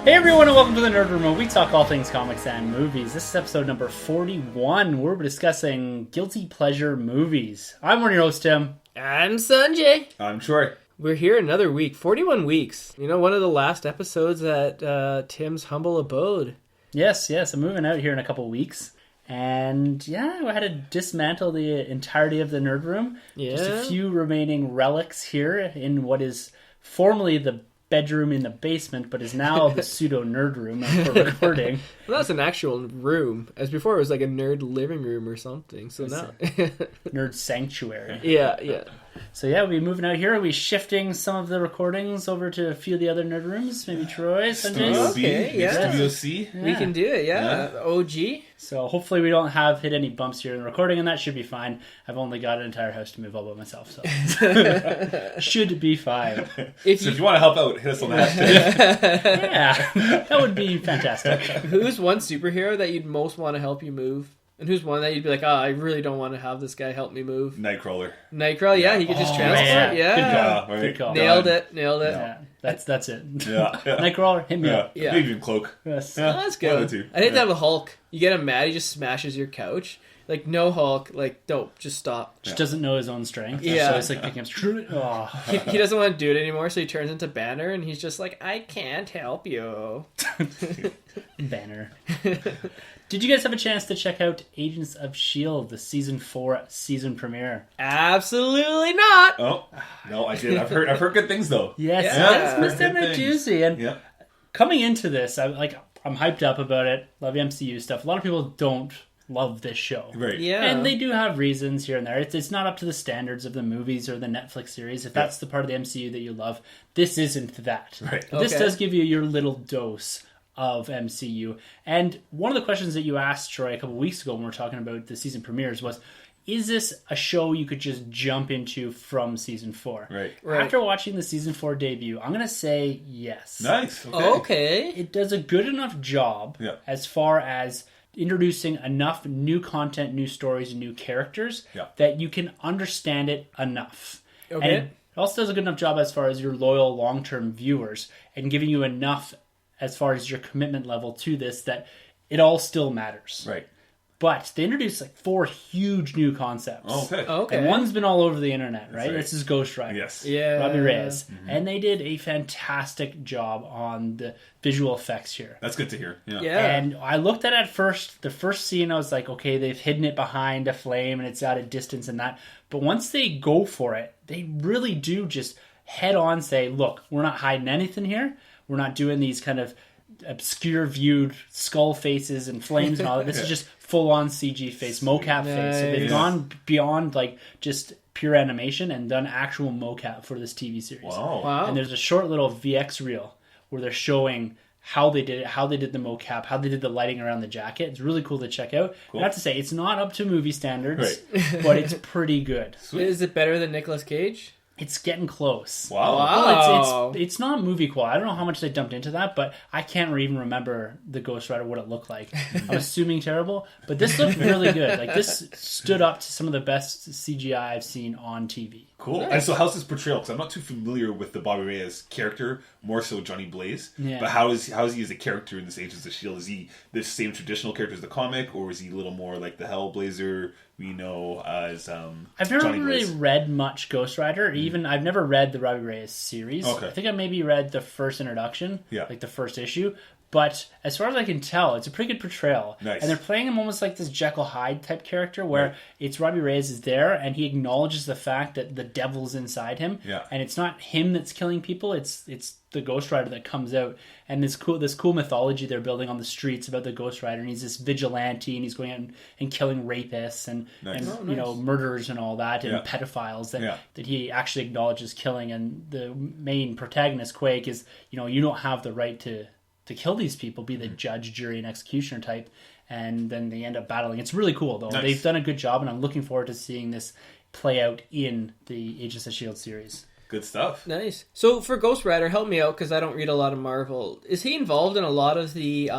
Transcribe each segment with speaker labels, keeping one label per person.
Speaker 1: Hey everyone, and welcome to the Nerd Room, where we talk all things comics and movies. This is episode number 41, where we're discussing guilty pleasure movies. I'm one of your hosts, Tim.
Speaker 2: I'm Sunjay.
Speaker 3: I'm Troy.
Speaker 2: We're here another week, 41 weeks. You know, one of the last episodes at Tim's humble abode.
Speaker 1: Yes, I'm moving out here in a couple weeks. And yeah, I had to dismantle the entirety of the Nerd Room.
Speaker 2: Yeah.
Speaker 1: Just a few remaining relics here in what is formerly the bedroom in the basement, but is now the pseudo nerd room for recording.
Speaker 2: Well, that's an actual room. As before, it was like a nerd living room or something. So now,
Speaker 1: Nerd sanctuary.
Speaker 2: yeah.
Speaker 1: So yeah, we'll be moving out here. We'll be shifting some of the recordings over to a few of the other nerd rooms. Maybe Troy, Sunjay.
Speaker 3: Studio
Speaker 2: Okay,
Speaker 3: B,
Speaker 2: yeah.
Speaker 3: Studio C.
Speaker 2: We can do it. Yeah. OG.
Speaker 1: So hopefully we don't have hit any bumps here in the recording, and that should be fine. I've only got an entire house to move all by myself, so should be fine.
Speaker 3: If you want to help out, hit us on the hashtag.
Speaker 1: Yeah, that would be fantastic.
Speaker 2: Who's one superhero that you'd most want to help you move? And who's one that you'd be like, I really don't want to have this guy help me move?
Speaker 3: Nightcrawler.
Speaker 2: Nightcrawler, yeah, he could just transport.
Speaker 1: yeah.
Speaker 2: Yeah.
Speaker 3: Good call. Right?
Speaker 1: Good call.
Speaker 2: Nailed it.
Speaker 1: Yeah, that's it.
Speaker 3: Yeah.
Speaker 1: Nightcrawler, hit me up.
Speaker 2: Yeah.
Speaker 3: Maybe even Cloak.
Speaker 1: Yes.
Speaker 2: Oh, that's
Speaker 3: One of
Speaker 2: good.
Speaker 3: the two.
Speaker 2: I think that with Hulk, you get him mad, he just smashes your couch. Like, no Hulk, like, don't, just stop.
Speaker 1: Just doesn't know his own strength.
Speaker 2: Yeah.
Speaker 1: So it's like picking up. Oh.
Speaker 2: He doesn't want to do it anymore, so he turns into Banner, and he's just like, I can't help you.
Speaker 1: Banner. Did you guys have a chance to check out Agents of S.H.I.E.L.D., the Season 4 season premiere?
Speaker 2: Absolutely not.
Speaker 3: Oh, no, I did. I've heard good things, though.
Speaker 1: Yes,
Speaker 2: Yeah.
Speaker 1: it's Mr.
Speaker 3: Good things.
Speaker 1: Juicy. And
Speaker 3: Yeah.
Speaker 1: coming into this, I'm hyped up about it. Love MCU stuff. A lot of people don't love this show.
Speaker 3: Right.
Speaker 2: Yeah.
Speaker 1: And they do have reasons here and there. It's not up to the standards of the movies or the Netflix series. If that's the part of the MCU that you love, this isn't that.
Speaker 3: Right.
Speaker 1: But this
Speaker 2: Okay.
Speaker 1: does give you your little dose of MCU. And one of the questions that you asked, Troy, a couple weeks ago when we were talking about the season premieres was, is this a show you could just jump into from season 4?
Speaker 3: Right.
Speaker 1: After watching the season 4 debut, I'm going to say yes.
Speaker 3: Nice.
Speaker 2: Okay.
Speaker 1: It does a good enough job as far as introducing enough new content, new stories, and new characters that you can understand it enough.
Speaker 2: Okay.
Speaker 1: And it also does a good enough job as far as your loyal long-term viewers and giving you enough as far as your commitment level to this that it all still matters.
Speaker 3: Right.
Speaker 1: But they introduced 4 huge new concepts.
Speaker 2: Okay.
Speaker 1: And one's been all over the internet, right?
Speaker 3: right.
Speaker 1: This is Ghost Rider.
Speaker 3: Yes.
Speaker 2: Yeah.
Speaker 1: Robbie Reyes. And they did a fantastic job on the visual effects here.
Speaker 3: That's good to hear. Yeah.
Speaker 2: Yeah.
Speaker 1: And I looked at it first, the first scene, I was like, okay, they've hidden it behind a flame and it's at a distance and that. But once they go for it, they really do just head on say, look, we're not hiding anything here. We're not doing these kind of obscure viewed skull faces and flames and all that. This is just full on CG face, mocap face. So they've gone beyond just pure animation and done actual mocap for this TV series.
Speaker 3: Wow.
Speaker 1: And there's a short little VX reel where they're showing how they did it, how they did the mocap, how they did the lighting around the jacket. It's really cool to check out.
Speaker 3: Cool.
Speaker 1: I have to say, it's not up to movie standards, but it's pretty good.
Speaker 3: Sweet.
Speaker 2: Is it better than Nicolas Cage?
Speaker 1: It's getting close.
Speaker 3: Wow.
Speaker 1: Well, it's not movie quality. I don't know how much they dumped into that, but I can't even remember the Ghost Rider, what it looked like. I'm assuming terrible, but this looked really good. Like, this stood up to some of the best CGI I've seen on TV.
Speaker 3: Cool.
Speaker 2: Nice.
Speaker 3: And so how's this portrayal? Because I'm not too familiar with the Bobby Reyes character, more so Johnny Blaze.
Speaker 1: Yeah.
Speaker 3: But how is he as a character in this Agents of S.H.I.E.L.D.? Is he the same traditional character as the comic, or is he a little more like the Hellblazer we know as
Speaker 1: I've never
Speaker 3: Johnny
Speaker 1: really
Speaker 3: Blaze?
Speaker 1: read much Ghost Rider. Even I've never read the Robbie Reyes series.
Speaker 3: Okay.
Speaker 1: I think I maybe read the first introduction,
Speaker 3: Yeah.
Speaker 1: like the first issue. But as far as I can tell, it's a pretty good portrayal.
Speaker 3: Nice.
Speaker 1: And they're playing him almost like this Jekyll Hyde type character where it's Robbie Reyes is there and he acknowledges the fact that the devil's inside him.
Speaker 3: Yeah.
Speaker 1: And it's not him that's killing people, it's the Ghost Rider that comes out. And this cool mythology they're building on the streets about the Ghost Rider, and he's this vigilante and he's going out and killing rapists and murderers and all that, and pedophiles that he actually acknowledges killing. And the main protagonist, Quake, is you don't have the right to kill these people, be the judge, jury, and executioner type, and then they end up battling. It's really cool, though.
Speaker 3: Nice.
Speaker 1: They've done a good job, and I'm looking forward to seeing this play out in the Agents of S.H.I.E.L.D. series.
Speaker 3: Good stuff.
Speaker 2: Nice. So for Ghost Rider, help me out because I don't read a lot of Marvel. Is he involved in a lot of the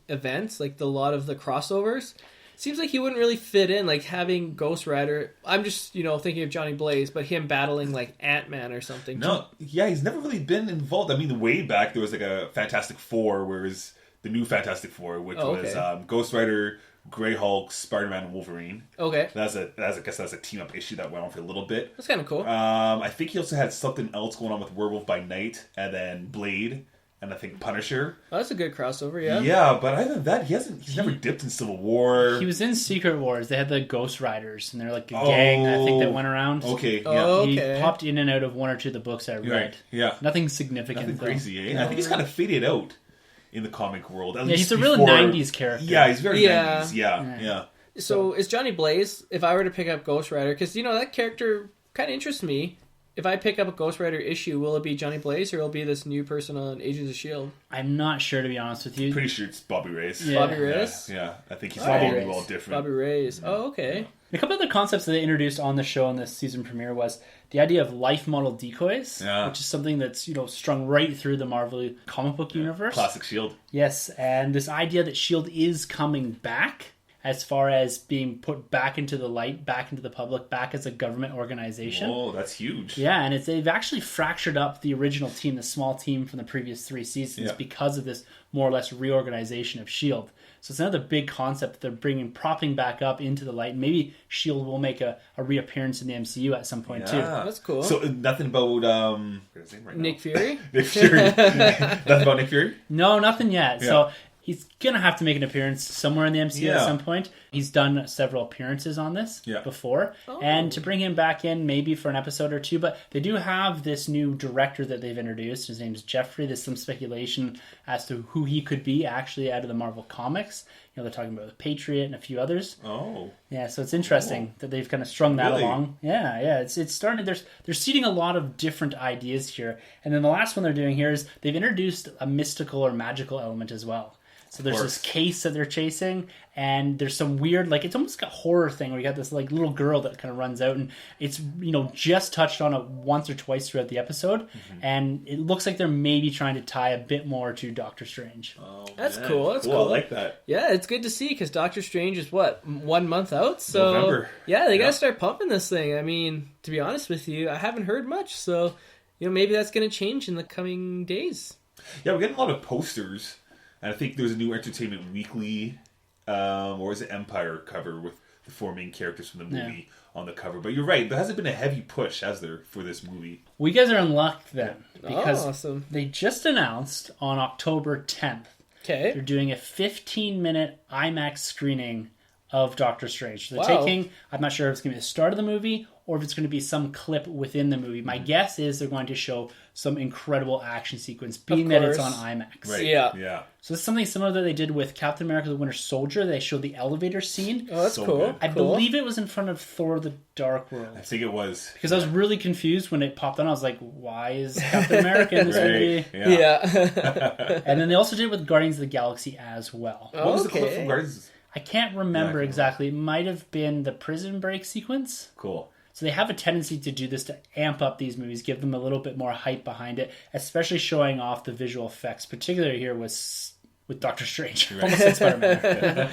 Speaker 2: events, like a lot of the crossovers? Seems like he wouldn't really fit in, like having Ghost Rider. I'm just, thinking of Johnny Blaze, but him battling like Ant-Man or something.
Speaker 3: No, yeah, he's never really been involved. I mean, way back there was like a Fantastic Four, whereas the new Fantastic Four, which was Ghost Rider, Grey Hulk, Spider-Man, and Wolverine. Okay. I guess that's a team-up issue that went on for a little bit.
Speaker 2: That's kind of cool.
Speaker 3: I think he also had something else going on with Werewolf by Night, and then Blade, and I think Punisher.
Speaker 2: Oh, that's a good crossover, yeah.
Speaker 3: Yeah, but other than that, he's never dipped in Civil War.
Speaker 1: He was in Secret Wars. They had the Ghost Riders, and they're like a gang, I think, that went around.
Speaker 3: Okay,
Speaker 1: He popped in and out of one or two of the books I read.
Speaker 3: Right. Yeah.
Speaker 1: Nothing significant.
Speaker 3: Nothing crazy, eh? No. I think he's kind of faded out in the comic world.
Speaker 1: He's a real 90s character.
Speaker 3: Yeah, he's very 90s. Yeah.
Speaker 2: So is Johnny Blaze, if I were to pick up Ghost Rider, because, that character kind of interests me. If I pick up a Ghost Rider issue, will it be Johnny Blaze or will it be this new person on Agents of S.H.I.E.L.D.?
Speaker 1: I'm not sure, to be honest with you.
Speaker 3: Pretty sure it's Bobby Reyes.
Speaker 2: Yeah. Bobby Reyes?
Speaker 3: Yeah. I think he's probably all different.
Speaker 2: Bobby Reyes. Oh, okay.
Speaker 1: A couple other concepts that they introduced on the show in this season premiere was the idea of life model decoys, which is something that's strung right through the Marvel comic book universe.
Speaker 3: Classic S.H.I.E.L.D.
Speaker 1: Yes, and this idea that S.H.I.E.L.D. is coming back as far as being put back into the light, back into the public, back as a government organization.
Speaker 3: Oh, that's huge.
Speaker 1: Yeah, and they've actually fractured up the original team, the small team from the previous 3 seasons, because of this more or less reorganization of S.H.I.E.L.D. So it's another big concept that they're propping back up into the light. Maybe S.H.I.E.L.D. will make a reappearance in the MCU at some point, too.
Speaker 2: That's cool.
Speaker 3: So nothing about...
Speaker 2: Nick Fury?
Speaker 3: Nick Fury. Nothing about Nick Fury?
Speaker 1: No, nothing yet. Yeah. So he's going to have to make an appearance somewhere in the MCU at some point. He's done several appearances on this before. Oh. And to bring him back in maybe for an episode or two. But they do have this new director that they've introduced. His name's Jeffrey. There's some speculation as to who he could be actually out of the Marvel comics. They're talking about the Patriot and a few others.
Speaker 3: Oh.
Speaker 1: Yeah, so it's interesting that they've kind of strung that along. Yeah. It's starting. They're seeding a lot of different ideas here. And then the last one they're doing here is they've introduced a mystical or magical element as well. So there's this case that they're chasing, and there's some weird, it's almost like a horror thing where you got this little girl that kind of runs out, and it's just touched on it once or twice throughout the episode, and it looks like they're maybe trying to tie a bit more to Doctor Strange.
Speaker 2: Oh, that's cool. That's cool.
Speaker 3: I like that.
Speaker 2: Yeah, it's good to see because Doctor Strange is 1 month out, so
Speaker 3: November.
Speaker 2: Yeah, they gotta start pumping this thing. I mean, to be honest with you, I haven't heard much, so maybe that's gonna change in the coming days.
Speaker 3: Yeah, we're getting a lot of posters. And I think there's a new Entertainment Weekly, or is it Empire cover with the 4 main characters from the movie on the cover. But you're right, there hasn't been a heavy push, has there, for this movie?
Speaker 1: Well, you guys are in luck then. Because
Speaker 2: awesome.
Speaker 1: They just announced on October 10th.
Speaker 2: Okay.
Speaker 1: They're doing a 15-minute IMAX screening of Doctor Strange. So they're taking, I'm not sure if it's going to be the start of the movie or if it's going to be some clip within the movie. My guess is they're going to show some incredible action sequence, being that it's on IMAX.
Speaker 3: Right.
Speaker 2: Yeah.
Speaker 1: So it's something similar that they did with Captain America the Winter Soldier. They showed the elevator scene.
Speaker 2: Oh, that's cool.
Speaker 3: Good.
Speaker 1: I believe it was in front of Thor the Dark World.
Speaker 3: I think it was.
Speaker 1: Because I was really confused when it popped on. I was like, why is Captain America in this movie?
Speaker 2: Yeah.
Speaker 1: And then they also did it with Guardians of the Galaxy as well.
Speaker 3: What was the clip from Guardians?
Speaker 1: I can't remember exactly. It might have been the prison break sequence.
Speaker 3: Cool.
Speaker 1: So they have a tendency to do this to amp up these movies, give them a little bit more hype behind it, especially showing off the visual effects, particularly here with Doctor Strange. Right. Almost like Spider-Man.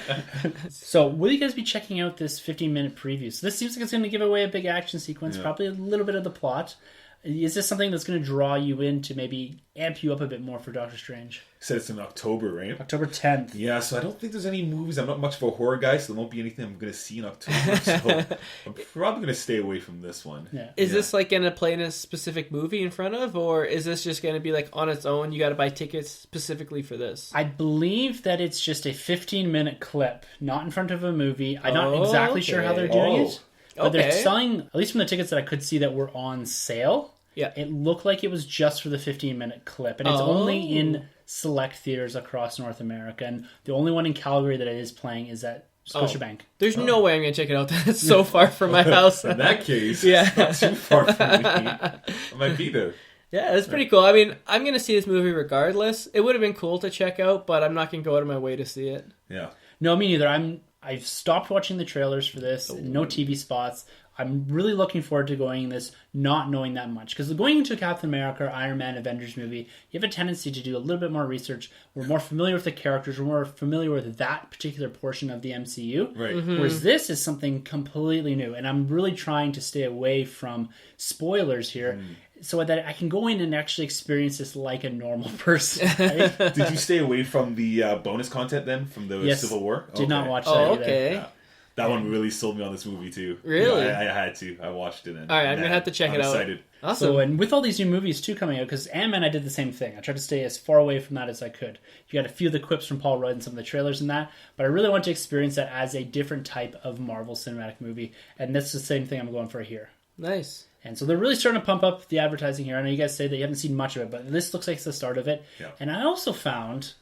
Speaker 1: So will you guys be checking out this 15-minute preview? So this seems like it's going to give away a big action sequence, probably a little bit of the plot. Is this something that's going to draw you in to maybe amp you up a bit more for Doctor Strange?
Speaker 3: You said it's in October, right?
Speaker 1: October 10th.
Speaker 3: Yeah, so I don't think there's any movies. I'm not much of a horror guy, so there won't be anything I'm going to see in October. So I'm probably going to stay away from this one.
Speaker 1: Yeah.
Speaker 2: Is this going to play in a specific movie in front of, or is this just going to be on its own? You got to buy tickets specifically for this?
Speaker 1: I believe that it's just a 15-minute clip, not in front of a movie. I'm not exactly sure how they're doing it. But they're selling, at least from the tickets that I could see that were on sale, it looked like it was just for the 15-minute clip. And it's only in select theaters across North America. And the only one in Calgary that it is playing is at Scotiabank.
Speaker 2: There's no way I'm going to check it out. That's so far from my house.
Speaker 3: In that case, it's not too far from me. I might be there.
Speaker 2: Yeah, it's pretty cool. I mean, I'm going to see this movie regardless. It would have been cool to check out, but I'm not going to go out of my way to see it.
Speaker 3: Yeah.
Speaker 1: No, me neither. I've stopped watching the trailers for this. No TV spots. I'm really looking forward to going this not knowing that much. Because going into a Captain America, Iron Man, Avengers movie, you have a tendency to do a little bit more research. We're more familiar with the characters. We're more familiar with that particular portion of the MCU.
Speaker 3: Right.
Speaker 2: Mm-hmm.
Speaker 1: Whereas this is something completely new. And I'm really trying to stay away from spoilers here. So that I can go in and actually experience this like a normal person. Right?
Speaker 3: Did you stay away from the bonus content then from the Civil War?
Speaker 1: Did not watch that.
Speaker 2: Oh, okay.
Speaker 3: Yeah. That one really sold me on this movie too.
Speaker 2: Really?
Speaker 3: I had to. I watched it. And,
Speaker 2: all right, I'm gonna have to check it out.
Speaker 3: Excited.
Speaker 2: Awesome.
Speaker 1: So, and with all these new movies too coming out, because Ant-Man, I did the same thing. I tried to stay as far away from that as I could. You got a few of the quips from Paul Rudd and some of the trailers and that, but I really want to experience that as a different type of Marvel Cinematic movie, and that's the same thing I'm going for here.
Speaker 2: Nice.
Speaker 1: And so they're really starting to pump up the advertising here. I know you guys say that you haven't seen much of it, but this looks like it's the start of it.
Speaker 3: Yeah.
Speaker 1: And I also found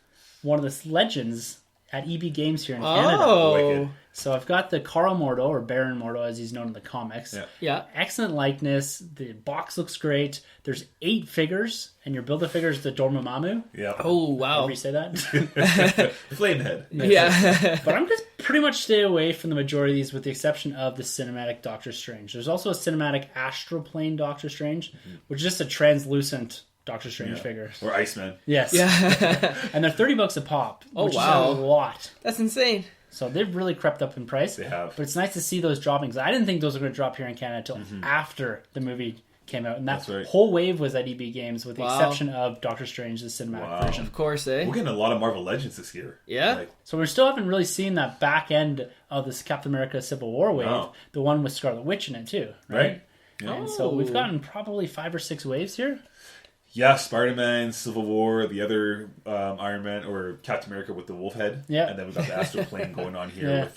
Speaker 1: one of the legends at EB Games here in Canada.
Speaker 2: Oh.
Speaker 1: So I've got the Carl Mordo, or Baron Mordo as he's known in the comics.
Speaker 2: Yeah.
Speaker 1: Excellent likeness. The box looks great. There's 8 figures, and your Build-A-Figure is the Dormammu.
Speaker 3: Yeah.
Speaker 2: Oh, wow.
Speaker 1: However you say that.
Speaker 3: Flamehead.
Speaker 2: Yeah.
Speaker 1: But I'm just pretty much stay away from the majority of these with the exception of the cinematic Doctor Strange. There's also a cinematic astral plane Doctor Strange, which is just a translucent Doctor Strange figure.
Speaker 3: Or Iceman.
Speaker 1: Yes.
Speaker 2: Yeah.
Speaker 1: And they're $30 a pop, which
Speaker 2: wow.
Speaker 1: is a lot.
Speaker 2: That's insane.
Speaker 1: So they've really crept up in price.
Speaker 3: They have.
Speaker 1: But it's nice to see those dropping. 'Cause I didn't think those were going to drop here in Canada until after the movie came out. And that whole wave was at EB Games with the exception of Doctor Strange, the cinematic version.
Speaker 2: Of course, eh?
Speaker 3: We're getting a lot of Marvel Legends this year.
Speaker 2: Yeah.
Speaker 1: So we still haven't really seen that back end of this Captain America Civil War wave.
Speaker 3: No.
Speaker 1: The one with Scarlet Witch in it too.
Speaker 3: Right?
Speaker 1: Yeah. And so we've gotten probably 5 or 6 waves here.
Speaker 3: Yeah, Spider-Man, Civil War, the other Iron Man, or Captain America with the wolf head.
Speaker 1: Yeah.
Speaker 3: And then we've got the astral plane going on here with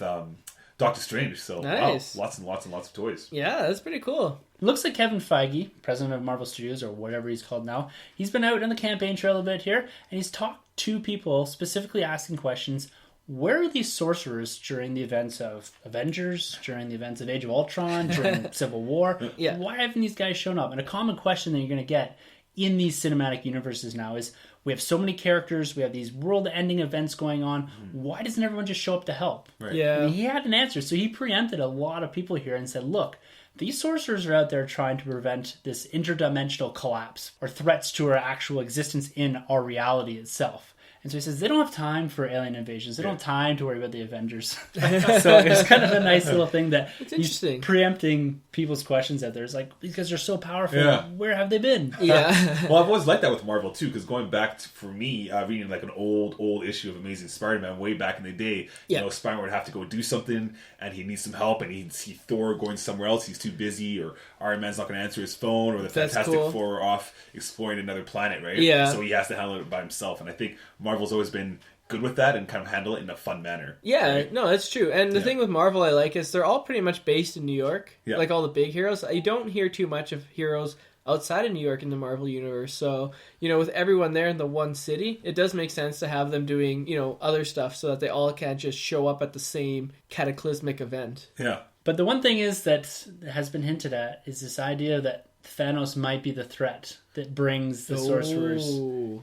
Speaker 3: Doctor Strange. So,
Speaker 2: nice.
Speaker 3: Wow, lots and lots and lots of toys.
Speaker 2: Yeah, that's pretty cool.
Speaker 1: Looks like Kevin Feige, president of Marvel Studios, or whatever he's called now, he's been out on the campaign trail a bit here, and he's talked to people, specifically asking questions. Where are these sorcerers during the events of Avengers, during the events of Age of Ultron, during Civil War?
Speaker 2: Yeah.
Speaker 1: Why haven't these guys shown up? And a common question that you're going to get in these cinematic universes now is, we have so many characters, we have these world-ending events going on, why doesn't everyone just show up to help?
Speaker 3: Right.
Speaker 2: Yeah.
Speaker 1: And he had an answer, so he preempted a lot of people here and said, look, these sorcerers are out there trying to prevent this interdimensional collapse or threats to our actual existence in our reality itself. And so he says they don't have time for alien invasions. They don't have time to worry about the Avengers. So it's kind of a nice little thing that
Speaker 2: it's interesting.
Speaker 1: He's preempting people's questions out there. It's like, because they're so powerful, where have they been?
Speaker 2: Yeah.
Speaker 3: Well, I've always liked that with Marvel too, because going back to, for me, reading like an old issue of Amazing Spider-Man way back in the day, you know, Spider-Man would have to go do something, and he needs some help, and he'd see Thor going somewhere else. He's too busy, or Iron Man's not going to answer his phone, or the Fantastic Four are off exploring another planet, right?
Speaker 2: Yeah.
Speaker 3: So he has to handle it by himself, and I think Marvel's always been good with that and kind of handle it in a fun manner.
Speaker 2: Yeah,
Speaker 3: right?
Speaker 2: no, that's true. And the thing with Marvel I like is they're all pretty much based in New York.
Speaker 3: Yeah.
Speaker 2: Like all the big heroes. You don't hear too much of heroes outside of New York in the Marvel universe. So, you know, with everyone there in the one city, it does make sense to have them doing, you know, other stuff so that they all can't just show up at the same cataclysmic event.
Speaker 3: Yeah.
Speaker 1: But the one thing is that has been hinted at is this idea that Thanos might be the threat that brings the sorcerers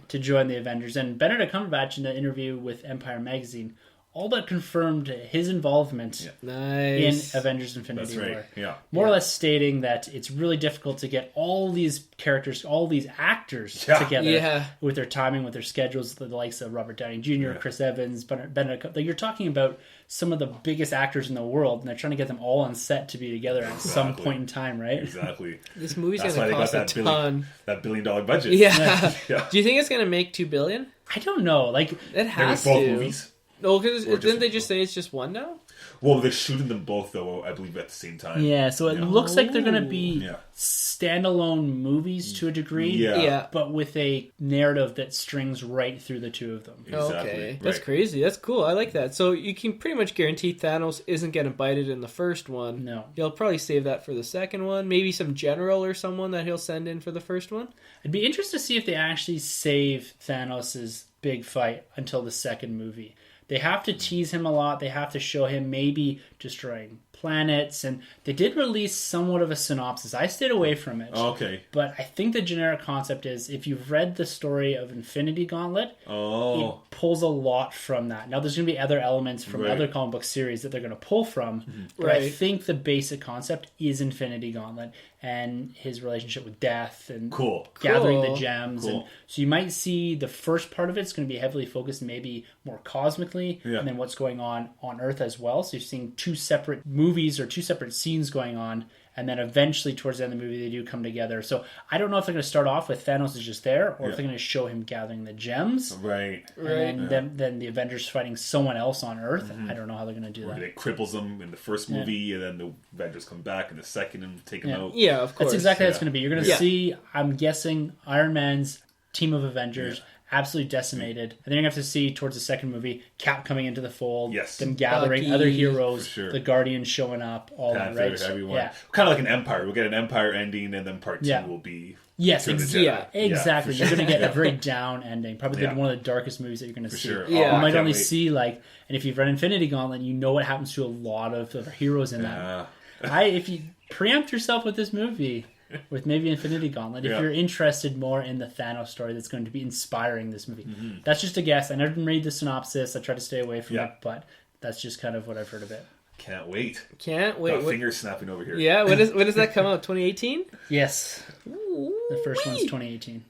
Speaker 1: to join the Avengers. And Benedict Cumberbatch, in an interview with Empire Magazine, all but confirmed his involvement in Avengers Infinity War.
Speaker 3: Yeah.
Speaker 1: More or less stating that it's really difficult to get all these characters, all these actors together with their timing, with their schedules, the likes of Robert Downey Jr., Chris Evans, Benedict. Like, you're talking about some of the biggest actors in the world, and they're trying to get them all on set to be together at some point in time, right?
Speaker 3: Exactly.
Speaker 2: This movie's going to cost a ton.
Speaker 3: That $1 billion budget.
Speaker 2: Yeah. Do you think it's going to make $2 billion?
Speaker 1: I don't know. Like,
Speaker 2: it has
Speaker 3: both
Speaker 2: to.
Speaker 3: Movies?
Speaker 2: No, because didn't they just say it's just one now?
Speaker 3: Well, they're shooting them both, though, I believe, at the same time.
Speaker 1: Yeah, so it looks like they're going to be standalone movies to a degree, but with a narrative that strings right through the two of them.
Speaker 3: Exactly.
Speaker 2: Okay, that's crazy. That's cool. I like that. So you can pretty much guarantee Thanos isn't getting bited in the first one.
Speaker 1: No.
Speaker 2: He'll probably save that for the second one. Maybe some general or someone that he'll send in for the first one.
Speaker 1: I'd be interested to see if they actually save Thanos' big fight until the second movie. They have to tease him a lot. They have to show him maybe destroying planets, and they did release somewhat of a synopsis. I stayed away from it.
Speaker 3: Okay.
Speaker 1: But I think the generic concept is, if you've read the story of Infinity Gauntlet, it pulls a lot from that. Now, there's going to be other elements from other comic book series that they're going to pull from, but I think the basic concept is Infinity Gauntlet and his relationship with death and gathering the gems. And so you might see the first part of it's going to be heavily focused maybe more cosmically, and then what's going on Earth as well. So you're seeing two separate movies or two separate scenes going on, and then eventually towards the end of the movie they do come together. So I don't know if they're going to start off with Thanos is just there, or if they're going to show him gathering the gems, and then the Avengers fighting someone else on Earth. I don't know how they're going to do that.
Speaker 3: They cripples them in the first movie, and then the Avengers come back in the second and take them out.
Speaker 2: Yeah, of course.
Speaker 1: That's exactly how it's going to be. You're going to see, I'm guessing, Iron Man's team of Avengers absolutely decimated. And then you're going to have to see towards the second movie, Cap coming into the fold, them gathering other heroes, the Guardians showing up, all
Speaker 3: Panther,
Speaker 1: that, right?
Speaker 3: Everyone. Yeah. Kind of like an Empire. We'll get an Empire ending, and then part 2 will be...
Speaker 1: Yes, exactly. You're going to get a very down ending. Probably one of the darkest movies that you're going to see.
Speaker 3: Sure.
Speaker 1: You might only see, and if you've read Infinity Gauntlet, you know what happens to a lot of the heroes in that. If you preempt yourself with this movie... with maybe Infinity Gauntlet, if you're interested more in the Thanos story that's going to be inspiring this movie. That's just a guess. I never read the synopsis. I try to stay away from it, but that's just kind of what I've heard of it.
Speaker 3: Can't wait.
Speaker 2: Got
Speaker 3: fingers snapping over here.
Speaker 2: Yeah, when does that come out? 2018?
Speaker 1: Yes. The first one's 2018.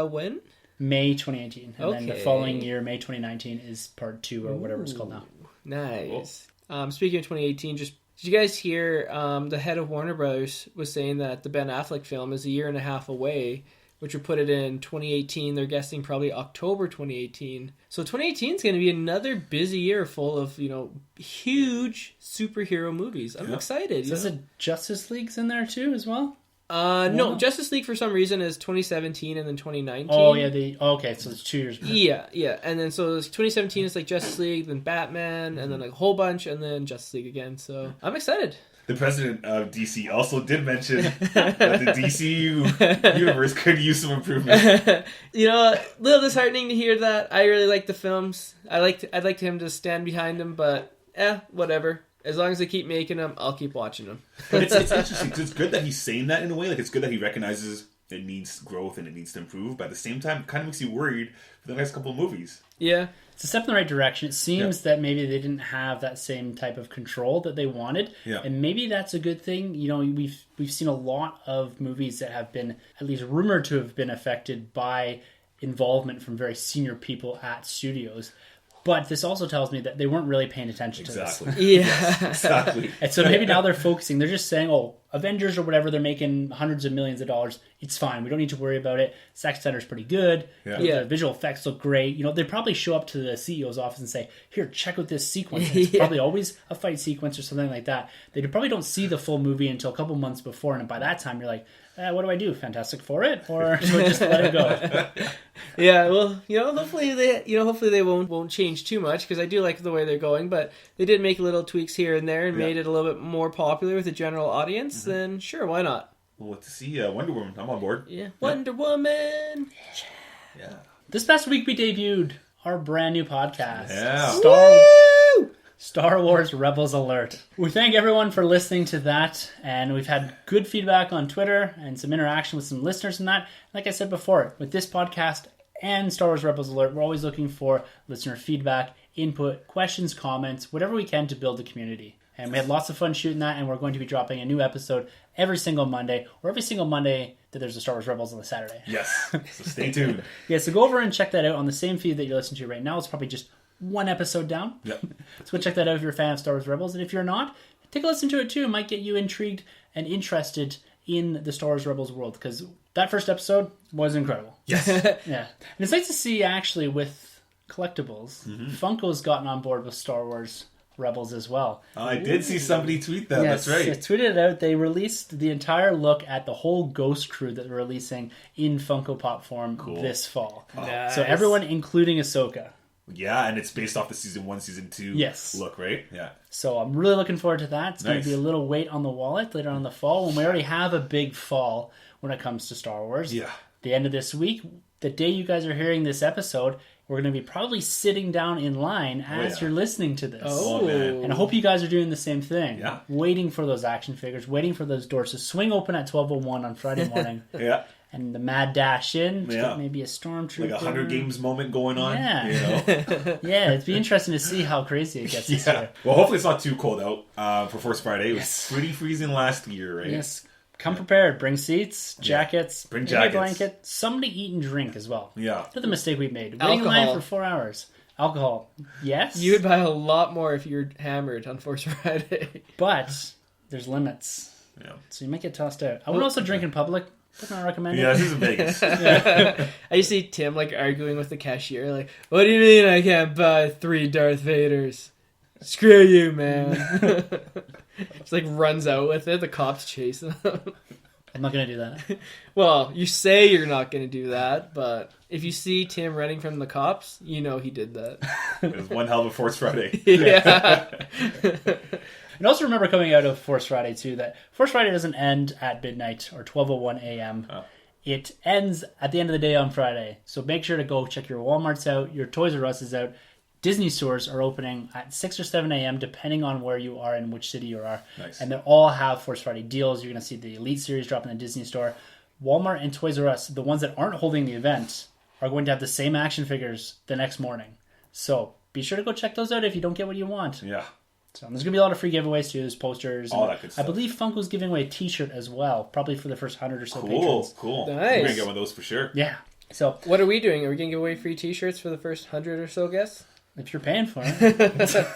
Speaker 2: When?
Speaker 1: May 2018. And then the following year, May 2019, is part 2 or whatever it's called now.
Speaker 2: Nice. Speaking of 2018, did you guys hear the head of Warner Brothers was saying that the Ben Affleck film is a year and a half away, which would put it in 2018. They're guessing probably October 2018. So 2018 is going to be another busy year full of, huge superhero movies. I'm excited.
Speaker 1: So is it Justice League's in there too as well?
Speaker 2: No, Justice League for some reason is 2017 and then 2019.
Speaker 1: Oh yeah, okay, so it's 2 years back.
Speaker 2: Yeah, and then so 2017 is like Justice League, then Batman, and then like a whole bunch, and then Justice League again. So I'm excited.
Speaker 3: The president of DC also did mention that the DC universe could use some improvement.
Speaker 2: A little disheartening to hear that. I really like the films. I'd like him to stand behind them, but whatever. As long as they keep making them, I'll keep watching them.
Speaker 3: But it's interesting because it's good that he's saying that in a way. Like, it's good that he recognizes it needs growth and it needs to improve. But at the same time, it kind of makes you worried for the next couple of movies.
Speaker 2: Yeah.
Speaker 1: It's a step in the right direction. It seems that maybe they didn't have that same type of control that they wanted.
Speaker 3: Yeah.
Speaker 1: And maybe that's a good thing. We've seen a lot of movies that have been at least rumored to have been affected by involvement from very senior people at studios. But this also tells me that they weren't really paying attention to this.
Speaker 2: Yeah.
Speaker 3: Exactly.
Speaker 1: And so maybe now they're focusing. They're just saying, Avengers or whatever, they're making hundreds of millions of dollars. It's fine. We don't need to worry about it. Zack Snyder's pretty good. The visual effects look great. They probably show up to the CEO's office and say, here, check out this sequence. And it's probably always a fight sequence or something like that. They probably don't see the full movie until a couple months before. And by that time, you're like, what do I do? Fantastic Four it? Or do I just let it go?
Speaker 2: Yeah, well, hopefully they won't change too much, because I do like the way they're going, but they did make little tweaks here and there and made it a little bit more popular with the general audience, then sure, why not?
Speaker 3: Well, let's see Wonder Woman. I'm on board.
Speaker 2: Yeah. Wonder Woman!
Speaker 3: Yeah.
Speaker 1: This past week we debuted our brand new podcast.
Speaker 3: Yeah.
Speaker 1: Star Wars Rebels Alert. We thank everyone for listening to that, and we've had good feedback on Twitter and some interaction with some listeners and that. Like I said before, with this podcast and Star Wars Rebels Alert, we're always looking for listener feedback, input, questions, comments, whatever we can to build the community. And we had lots of fun shooting that, and we're going to be dropping a new episode every single Monday, or every single Monday that there's a Star Wars Rebels on the Saturday.
Speaker 3: Yes, so stay tuned.
Speaker 1: So go over and check that out on the same feed that you're listening to right now. It's probably just one episode down.
Speaker 3: Yep.
Speaker 1: So go check that out if you're a fan of Star Wars Rebels. And if you're not, take a listen to it too. It might get you intrigued and interested in the Star Wars Rebels world, because that first episode was incredible.
Speaker 3: Yes.
Speaker 1: Yeah. And it's nice to see, actually, with collectibles, Funko's gotten on board with Star Wars Rebels as well.
Speaker 3: I did see somebody tweet that.
Speaker 1: Yes,
Speaker 3: that's right.
Speaker 1: They tweeted it out. They released the entire look at the whole Ghost crew that they're releasing in Funko Pop form this fall.
Speaker 2: Nice.
Speaker 1: So everyone, including Ahsoka.
Speaker 3: Yeah, and it's based off the season 1, season 2 look, right? Yeah.
Speaker 1: So I'm really looking forward to that. It's going to be a little weight on the wallet later on in the fall, when we already have a big fall when it comes to Star Wars.
Speaker 3: Yeah.
Speaker 1: The end of this week, the day you guys are hearing this episode, we're going to be probably sitting down in line as you're listening to this.
Speaker 2: Oh,
Speaker 1: man. And I hope you guys are doing the same thing.
Speaker 3: Yeah.
Speaker 1: Waiting for those action figures, waiting for those doors to swing open at 12:01 on Friday morning.
Speaker 3: Yeah.
Speaker 1: And the mad dash in to get maybe a stormtrooper.
Speaker 3: Like a Hunger Games moment going on.
Speaker 1: Yeah.
Speaker 3: You know?
Speaker 1: Yeah, it'd be interesting to see how crazy it gets this year.
Speaker 3: Well, hopefully it's not too cold out for Force Friday. It was pretty freezing last year, right?
Speaker 1: Yes. Come prepared. Bring seats, jackets,
Speaker 3: bring jackets,
Speaker 1: a blanket, something to eat and drink as well.
Speaker 3: Yeah.
Speaker 1: That's the mistake we made. Waiting in line for 4 hours. Alcohol. Yes.
Speaker 2: You would buy a lot more if you're hammered on Force Friday.
Speaker 1: But there's limits.
Speaker 3: Yeah. So
Speaker 1: you might get tossed out. I would also drink in public. That's not recommended.
Speaker 3: Yeah, this is in Vegas.
Speaker 2: I see Tim like arguing with the cashier, like, "What do you mean I can't buy 3 Darth Vaders? Screw you, man!" Just like runs out with it. The cops chase him.
Speaker 1: I'm not gonna do that.
Speaker 2: Well, you say you're not gonna do that, but if you see Tim running from the cops, you know he did that.
Speaker 3: It was one hell of a Force Friday.
Speaker 2: Yeah.
Speaker 1: And also remember coming out of Force Friday too that Force Friday doesn't end at midnight or 12:01 a.m. Oh. It ends at the end of the day on Friday. So make sure to go check your Walmarts out, your Toys R Us is out. Disney stores are opening at 6 or 7 a.m. depending on where you are and which city you are.
Speaker 3: Nice.
Speaker 1: And they all have Force Friday deals. You're going to see the Elite Series drop in the Disney store. Walmart and Toys R Us, the ones that aren't holding the event, are going to have the same action figures the next morning. So be sure to go check those out if you don't get what you want.
Speaker 3: Yeah.
Speaker 1: So there's going to be a lot of free giveaways too. There's posters.
Speaker 3: All that good stuff.
Speaker 1: I believe Funko's giving away a t-shirt as well, probably for the first 100 or so
Speaker 3: patrons.
Speaker 1: Cool.
Speaker 2: Nice.
Speaker 3: We're going to get one of those for sure.
Speaker 1: Yeah. So
Speaker 2: what are we doing? Are we going to give away free t-shirts for the first 100 or so guests?
Speaker 1: If you're paying for it.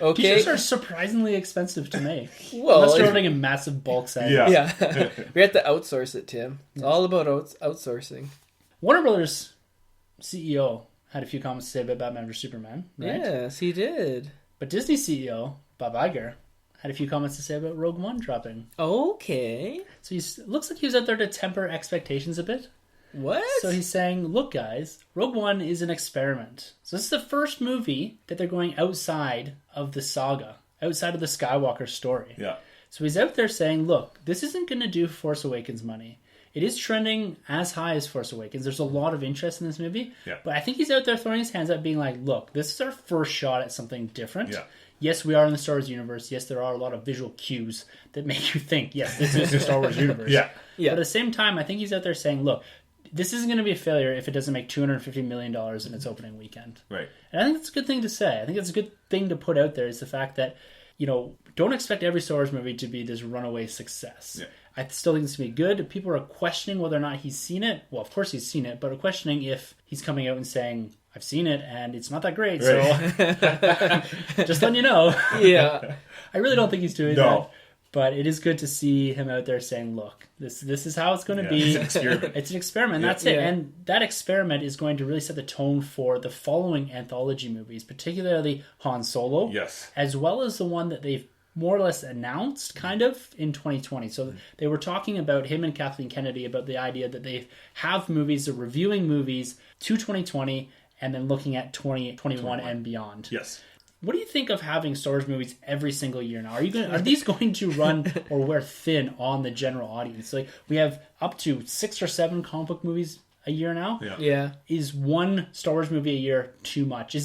Speaker 2: Okay.
Speaker 1: T-shirts are surprisingly expensive to make.
Speaker 2: Well,
Speaker 1: unless you're ordering a massive bulk set.
Speaker 2: Yeah. We have to outsource it, Tim. It's all about outsourcing.
Speaker 1: Warner Brothers CEO had a few comments to say about Batman vs Superman. Right?
Speaker 2: Yes, he did.
Speaker 1: But Disney CEO Bob Iger had a few comments to say about Rogue One dropping.
Speaker 2: Okay.
Speaker 1: So looks like he was out there to temper expectations a bit.
Speaker 2: What?
Speaker 1: So he's saying, look guys, Rogue One is an experiment. So this is the first movie that they're going outside of the saga, outside of the Skywalker story.
Speaker 3: Yeah.
Speaker 1: So he's out there saying, look, this isn't going to do Force Awakens money. It is trending as high as Force Awakens. There's a lot of interest in this movie.
Speaker 3: Yeah.
Speaker 1: But I think he's out there throwing his hands up being like, look, this is our first shot at something different.
Speaker 3: Yeah.
Speaker 1: Yes, we are in the Star Wars universe. Yes, there are a lot of visual cues that make you think, yes, this is the Star Wars universe.
Speaker 3: Yeah.
Speaker 1: But at the same time, I think he's out there saying, look, this isn't going to be a failure if it doesn't make $250 million in its opening weekend.
Speaker 3: Right.
Speaker 1: And I think that's a good thing to say. I think it's a good thing to put out there is the fact that, don't expect every Star Wars movie to be this runaway success. Yeah. I still think it's going to be good. People are questioning whether or not he's seen it. Well, of course he's seen it, but are questioning if he's coming out and saying, I've seen it and it's not that great. Right. So just letting you know.
Speaker 2: Yeah.
Speaker 1: I really don't think he's doing that. But it is good to see him out there saying, look, this is how it's going to be.
Speaker 3: It's an experiment.
Speaker 1: It's an experiment. That's it. And that experiment is going to really set the tone for the following anthology movies, particularly Han Solo.
Speaker 3: Yes.
Speaker 1: As well as the one that they've more or less announced kind of in 2020. So they were talking about him and Kathleen Kennedy about the idea that they have movies, they're reviewing movies to 2020 and then looking at 2021 and beyond.
Speaker 3: Yes.
Speaker 1: What do you think of having Star Wars movies every single year now? Are these going to run or wear thin on the general audience? Like we have up to 6 or 7 comic book movies a year now.
Speaker 2: Yeah.
Speaker 1: Is one Star Wars movie a year too much?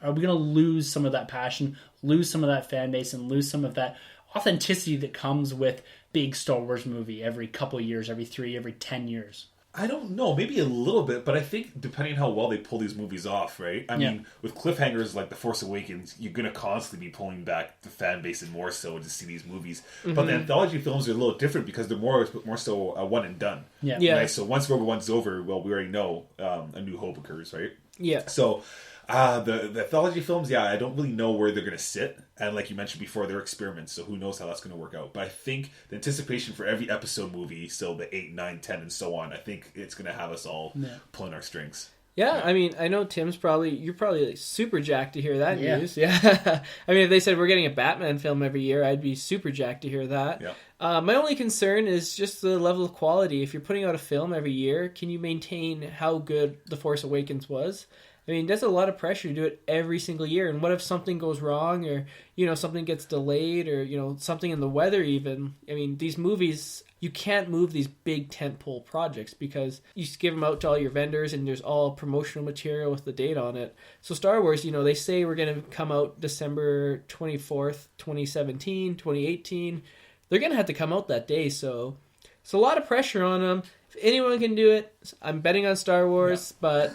Speaker 1: Are we going to lose some of that passion, lose some of that fan base, and lose some of that authenticity that comes with big Star Wars movie every couple of years, every 3, every 10 years?
Speaker 3: I don't know, maybe a little bit, but I think depending how well they pull these movies off, right? I mean, with cliffhangers like The Force Awakens, you're going to constantly be pulling back the fan base and more so to see these movies. Mm-hmm. But the anthology films are a little different because they're more so a one and done.
Speaker 1: Yeah.
Speaker 3: Right? So once Rogue One's over, well, we already know A New Hope occurs, right?
Speaker 2: Yeah.
Speaker 3: So the anthology films, I don't really know where they're going to sit. And like you mentioned before, they're experiments, so who knows how that's going to work out. But I think the anticipation for every episode movie, so the 8, 9, 10, and so on, I think it's going to have us all pulling our strings.
Speaker 2: Yeah, I mean, I know you're probably like super jacked to hear that news. Yeah. I mean, if they said we're getting a Batman film every year, I'd be super jacked to hear that.
Speaker 3: Yeah.
Speaker 2: My only concern is just the level of quality. If you're putting out a film every year, can you maintain how good The Force Awakens was? I mean, that's a lot of pressure to do it every single year. And what if something goes wrong, or something gets delayed, or something in the weather even? I mean, these movies, you can't move these big tentpole projects because you just give them out to all your vendors and there's all promotional material with the date on it. So Star Wars, they say we're going to come out December 24th, 2017, 2018. They're going to have to come out that day. So it's a lot of pressure on them. If anyone can do it, I'm betting on Star Wars, but...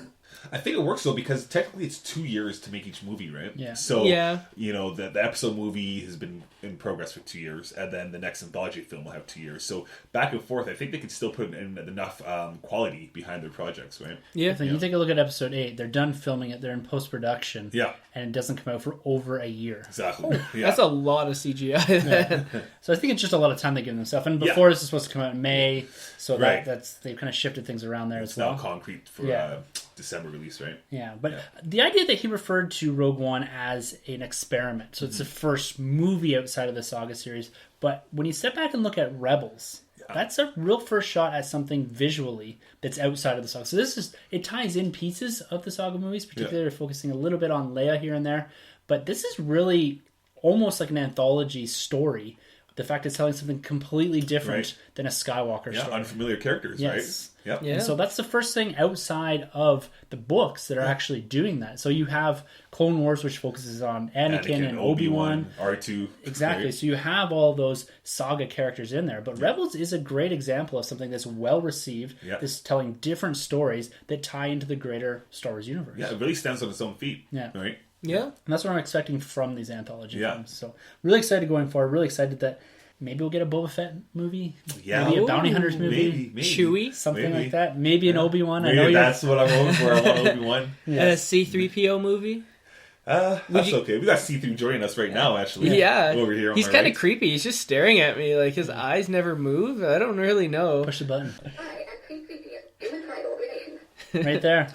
Speaker 3: I think it works though because technically it's 2 years to make each movie, right?
Speaker 1: Yeah.
Speaker 3: So the episode movie has been in progress for 2 years, and then the next anthology film will have 2 years. So back and forth, I think they can still put in enough quality behind their projects, right?
Speaker 1: Yeah. You take a look at episode 8; they're done filming it, they're in post production,
Speaker 3: yeah,
Speaker 1: and it doesn't come out for over a year.
Speaker 3: Exactly.
Speaker 2: That's a lot of CGI.
Speaker 1: Yeah. So I think it's just a lot of time they give themselves. And before this is supposed to come out in May, so that's they've kind of shifted things around there as well.
Speaker 3: It's now concrete for December release, right?
Speaker 1: Yeah, but the idea that he referred to Rogue One as an experiment, so it's the first movie outside of the saga series, but when you step back and look at Rebels, that's a real first shot at something visually that's outside of the saga. So it ties in pieces of the saga movies, particularly focusing a little bit on Leia here and there, but this is really almost like an anthology story. The fact it's telling something completely different than a Skywalker story.
Speaker 3: Unfamiliar characters, right?
Speaker 1: Yep. Yeah. And so that's the first thing outside of the books that are actually doing that. So you have Clone Wars, which focuses on Anakin and Obi-Wan.
Speaker 3: R2.
Speaker 1: Exactly.
Speaker 3: Right?
Speaker 1: So you have all those saga characters in there. But Rebels is a great example of something that's well received. That's telling different stories that tie into the greater Star Wars universe.
Speaker 3: Yeah, it really stands on its own feet.
Speaker 1: Yeah.
Speaker 3: Right?
Speaker 2: Yeah.
Speaker 1: And that's what I'm expecting from these anthology films. So really excited going forward. Really excited that maybe we'll get a Boba Fett movie. Yeah. Maybe a Bounty Hunters movie.
Speaker 3: Maybe.
Speaker 1: Chewie. Something like that. Maybe an Obi-Wan.
Speaker 3: Maybe I know that's what I'm hoping for. I want Obi-Wan.
Speaker 2: A C-3PO movie.
Speaker 3: That's okay. We got C3 joining us right now, actually.
Speaker 2: Yeah.
Speaker 3: Over here on
Speaker 2: He's kind of creepy. He's just staring at me. Like, his eyes never move. I don't really know.
Speaker 1: Push the button. Right there.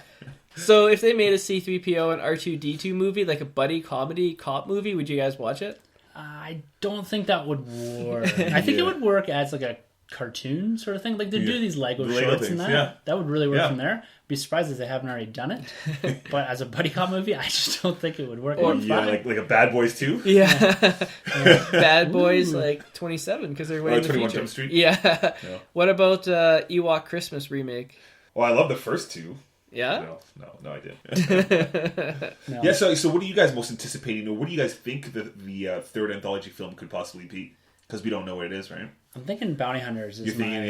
Speaker 2: So if they made a C-3PO and R2-D2 movie, like a buddy comedy cop movie, would you guys watch it?
Speaker 1: I don't think that would work. I think it would work as like a cartoon sort of thing. Like they do these Lego shorts things, and that. Yeah. That would really work from there. Be surprised if they haven't already done it. But as a buddy cop movie, I just don't think it would work.
Speaker 3: Or like a Bad Boys 2?
Speaker 2: Yeah. Bad Boys like 27 because they're waiting
Speaker 3: 21
Speaker 2: the future.
Speaker 3: Jump Street?
Speaker 2: Yeah. What about Ewok Christmas remake?
Speaker 3: Well, I love the first two.
Speaker 2: Yeah?
Speaker 3: No, I didn't. No. Yeah, so what are you guys most anticipating, or what do you guys think the third anthology film could possibly be? Because we don't know what it is, right?
Speaker 1: I'm thinking Bounty Hunters.
Speaker 3: You're thinking,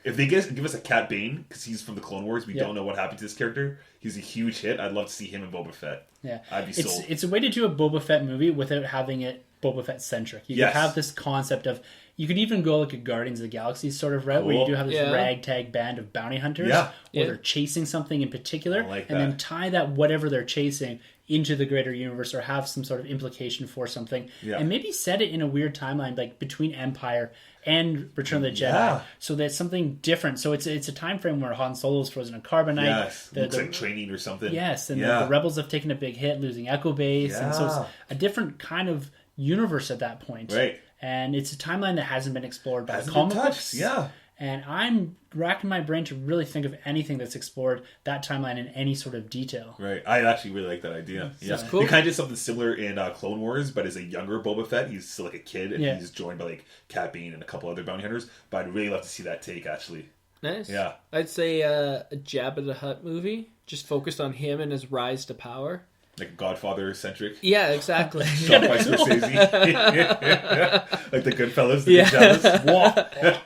Speaker 3: If they give us a Cat Bane, because he's from the Clone Wars, we don't know what happened to this character. He's a huge hit. I'd love to see him and Boba Fett.
Speaker 1: Yeah.
Speaker 3: I'd be sold.
Speaker 1: It's a way to do a Boba Fett movie without having it Boba Fett centric. You could have this concept of, you could even go like a Guardians of the Galaxy sort of route, where you do have this ragtag band of bounty hunters, or they're chasing something in particular, and then tie that whatever they're chasing into the greater universe, or have some sort of implication for something, and maybe set it in a weird timeline, like between Empire and Return of the Jedi, so that's something different. So it's a time frame where Han Solo's frozen in carbonite.
Speaker 3: Looks like training or something.
Speaker 1: Yes, and the Rebels have taken a big hit, losing Echo Base, and so it's a different kind of universe at that point.
Speaker 3: Right.
Speaker 1: And it's a timeline that hasn't been explored by the comic books.
Speaker 3: Yeah.
Speaker 1: And I'm racking my brain to really think of anything that's explored that timeline in any sort of detail.
Speaker 3: Right. I actually really like that idea. Yeah.
Speaker 1: That's cool.
Speaker 3: They kind of did something similar in Clone Wars, but as a younger Boba Fett. He's still like a kid, and he's joined by like Cat Bane and a couple other bounty hunters. But I'd really love to see that take, actually.
Speaker 2: Nice.
Speaker 3: Yeah.
Speaker 2: I'd say a Jabba the Hutt movie, just focused on him and his rise to power.
Speaker 3: Like Godfather-centric?
Speaker 2: Yeah, exactly.
Speaker 3: Shot by Scorsese. Like the Goodfellas, the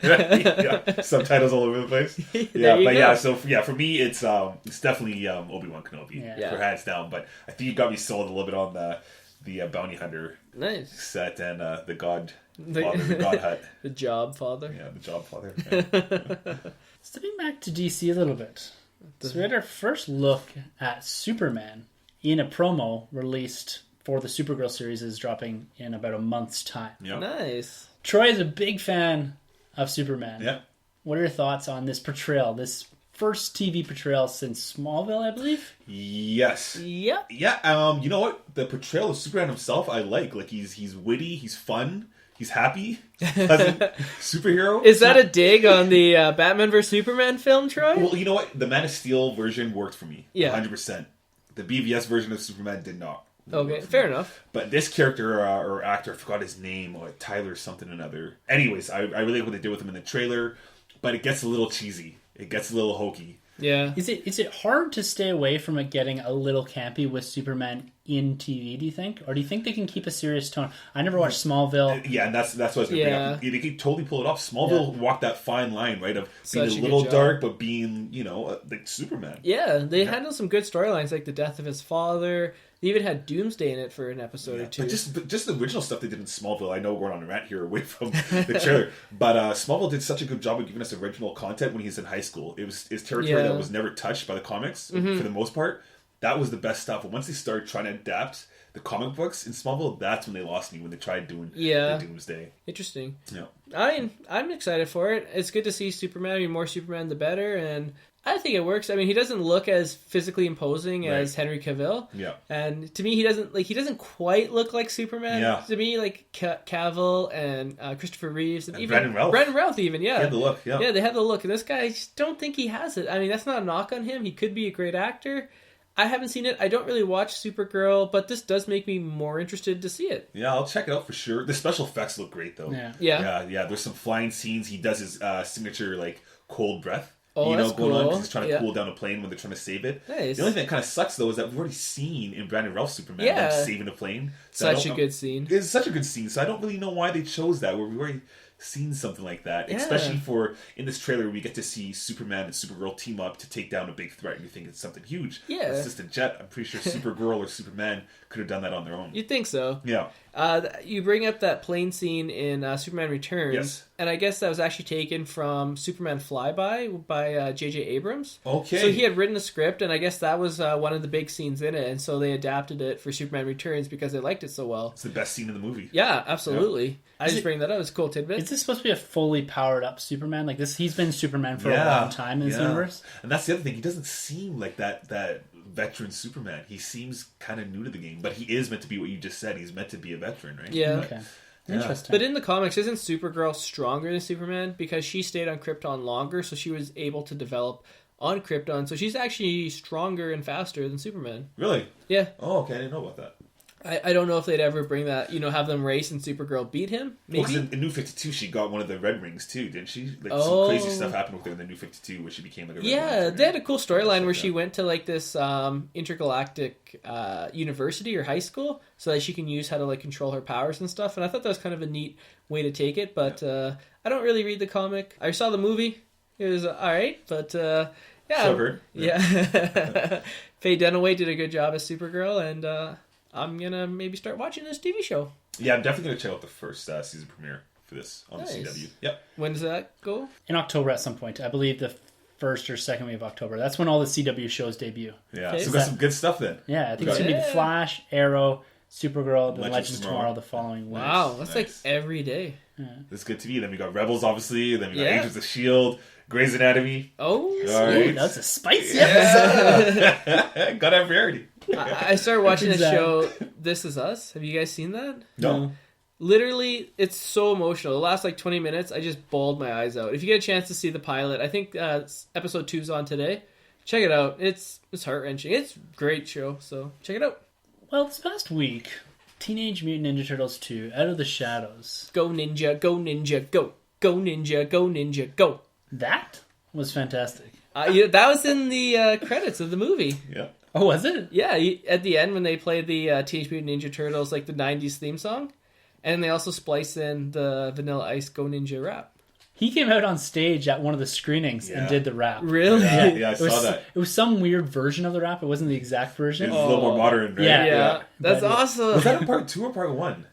Speaker 3: Jabbas. Subtitles all over the place. So for me, it's definitely Obi-Wan Kenobi, for hands down. But I think you got me sold a little bit on the bounty hunter set and the God Hut.
Speaker 2: The Job Father.
Speaker 3: Yeah, the Job Father.
Speaker 1: Stepping back to DC a little bit. So we had our first look at Superman in a promo released for the Supergirl series, is dropping in about a month's time.
Speaker 3: Yep.
Speaker 2: Nice.
Speaker 1: Troy is a big fan of Superman.
Speaker 3: Yeah.
Speaker 1: What are your thoughts on this portrayal? This first TV portrayal since Smallville, I believe?
Speaker 3: Yes.
Speaker 2: Yeah.
Speaker 3: Yeah. You know what? The portrayal of Superman himself, I like. Like, he's witty, he's fun, he's happy, pleasant superhero.
Speaker 2: Is that a dig on the Batman vs Superman film, Troy?
Speaker 3: Well, you know what? The Man of Steel version worked for me. 100%. The BVS version of Superman did not.
Speaker 2: Okay, fair enough.
Speaker 3: But this character or actor, I forgot his name, Tyler something or another. Anyways, I really like what they did with him in the trailer, but it gets a little cheesy. It gets a little hokey.
Speaker 2: Yeah.
Speaker 1: Is it hard to stay away from it getting a little campy with Superman in TV, do you think? Or do you think they can keep a serious tone? I never watched Smallville.
Speaker 3: Yeah, and that's what I was going to bring up. They can totally pull it off. Smallville walked that fine line, right, of being a little dark, but being, like Superman.
Speaker 2: Yeah, they handled some good storylines, like the death of his father. They even had Doomsday in it for an episode or two.
Speaker 3: But just the original stuff they did in Smallville, I know we're on a rant here away from the trailer, but Smallville did such a good job of giving us original content when he was in high school. It was his territory that was never touched by the comics, for the most part. That was the best stuff. And once they started trying to adapt the comic books in Smallville, that's when they lost me, when they tried doing the Doomsday.
Speaker 2: Interesting.
Speaker 3: Yeah.
Speaker 2: I mean, I'm excited for it. It's good to see Superman. I mean, more Superman, the better. And I think it works. I mean, he doesn't look as physically imposing as Henry Cavill.
Speaker 3: Yeah.
Speaker 2: And to me, he doesn't quite look like Superman.
Speaker 3: Yeah.
Speaker 2: To me, like Cavill and Christopher Reeves and even
Speaker 3: Brandon
Speaker 2: Routh, even
Speaker 3: He had the look. Yeah.
Speaker 2: Yeah, they have the look. And this guy, I just don't think he has it. I mean, that's not a knock on him. He could be a great actor. I haven't seen it. I don't really watch Supergirl, but this does make me more interested to see it.
Speaker 3: Yeah, I'll check it out for sure. The special effects look great, though. Yeah. There's some flying scenes. He does his signature, like, cold breath.
Speaker 2: Going on
Speaker 3: because he's trying to cool down a plane when they're trying to save it.
Speaker 2: Nice.
Speaker 3: The only thing that kind of sucks, though, is that we've already seen in Brandon Routh's Superman them saving a plane.
Speaker 2: So such a good scene.
Speaker 3: It's such a good scene, so I don't really know why they chose that, where we've already seen something like that.
Speaker 2: Yeah.
Speaker 3: Especially in this trailer, we get to see Superman and Supergirl team up to take down a big threat, and you think it's something huge.
Speaker 2: Yeah.
Speaker 3: It's just a jet. I'm pretty sure Supergirl or Superman could have done that on their own.
Speaker 2: You'd think so.
Speaker 3: Yeah.
Speaker 2: You bring up that plane scene in Superman Returns,
Speaker 3: yes.
Speaker 2: And I guess that was actually taken from Superman Flyby by J.J. Abrams.
Speaker 3: Okay.
Speaker 2: So he had written the script, and I guess that was one of the big scenes in it, and so they adapted it for Superman Returns because they liked it so well.
Speaker 3: It's the best scene in the movie.
Speaker 2: Yeah, absolutely. Yeah. I just bring that up as a cool tidbit.
Speaker 1: Is this supposed to be a fully powered up Superman? Like this, he's been Superman for a long time in this universe.
Speaker 3: And that's the other thing. He doesn't seem like that veteran Superman. He seems kind of new to the game, but he is meant to be what you just said. He's meant to be a veteran, right?
Speaker 2: Yeah.
Speaker 1: Okay. Interesting.
Speaker 2: But in the comics, isn't Supergirl stronger than Superman because she stayed on Krypton longer, so she was able to develop on Krypton. So she's actually stronger and faster than Superman.
Speaker 3: Really?
Speaker 2: Yeah.
Speaker 3: Oh, okay. I didn't know about that.
Speaker 2: I don't know if they'd ever bring that, have them race and Supergirl beat him. Maybe.
Speaker 3: Well, in New 52, she got one of the Red Rings too, didn't she? Like some crazy stuff happened with her in the New 52 where she became like a Red Ring.
Speaker 2: They had a cool storyline where she went to like this intergalactic university or high school so that she can use how to like control her powers and stuff. And I thought that was kind of a neat way to take it. But I don't really read the comic. I saw the movie. It was all right, but yeah.
Speaker 3: So heard.
Speaker 2: Yeah. Faye Dunaway did a good job as Supergirl, and I'm going to maybe start watching this TV show.
Speaker 3: Yeah, I'm definitely going to check out the first season premiere for this on the CW. Yep.
Speaker 2: When does that go?
Speaker 1: In October at some point. I believe the first or second week of October. That's when all the CW shows debut.
Speaker 3: Yeah, so we've got some good stuff then.
Speaker 1: Yeah, I think it's going to be The Flash, Arrow, Supergirl, The Legends Tomorrow the following week.
Speaker 2: Wow, that's like every day.
Speaker 3: Yeah. That's good TV. Then we got Rebels, obviously. Then we got Agents of S.H.I.E.L.D., Grey's Anatomy.
Speaker 2: Oh,
Speaker 1: right. That's a spicy episode.
Speaker 3: Got our variety.
Speaker 2: I started watching the show This Is Us. Have you guys seen that?
Speaker 3: No.
Speaker 2: Literally, it's so emotional. The last like 20 minutes, I just bawled my eyes out. If you get a chance to see the pilot, I think episode 2's on today. Check it out. It's heart-wrenching. It's a great show, so check it out.
Speaker 1: Well, this past week, Teenage Mutant Ninja Turtles 2, Out of the Shadows.
Speaker 2: Go Ninja, go Ninja, go. Go Ninja, go Ninja, go.
Speaker 1: That was fantastic.
Speaker 2: That was in the credits of the movie.
Speaker 3: Yeah.
Speaker 1: Oh, was it?
Speaker 2: Yeah, at the end when they played the Teenage Mutant Ninja Turtles, like the 90s theme song. And they also splice in the Vanilla Ice Go Ninja rap.
Speaker 1: He came out on stage at one of the screenings and did the rap.
Speaker 2: Really?
Speaker 3: Yeah, I saw that.
Speaker 1: It was some weird version of the rap. It wasn't the exact version.
Speaker 3: It was a little more modern, right?
Speaker 2: Yeah. That's awesome.
Speaker 3: Was that in part 2 or part 1?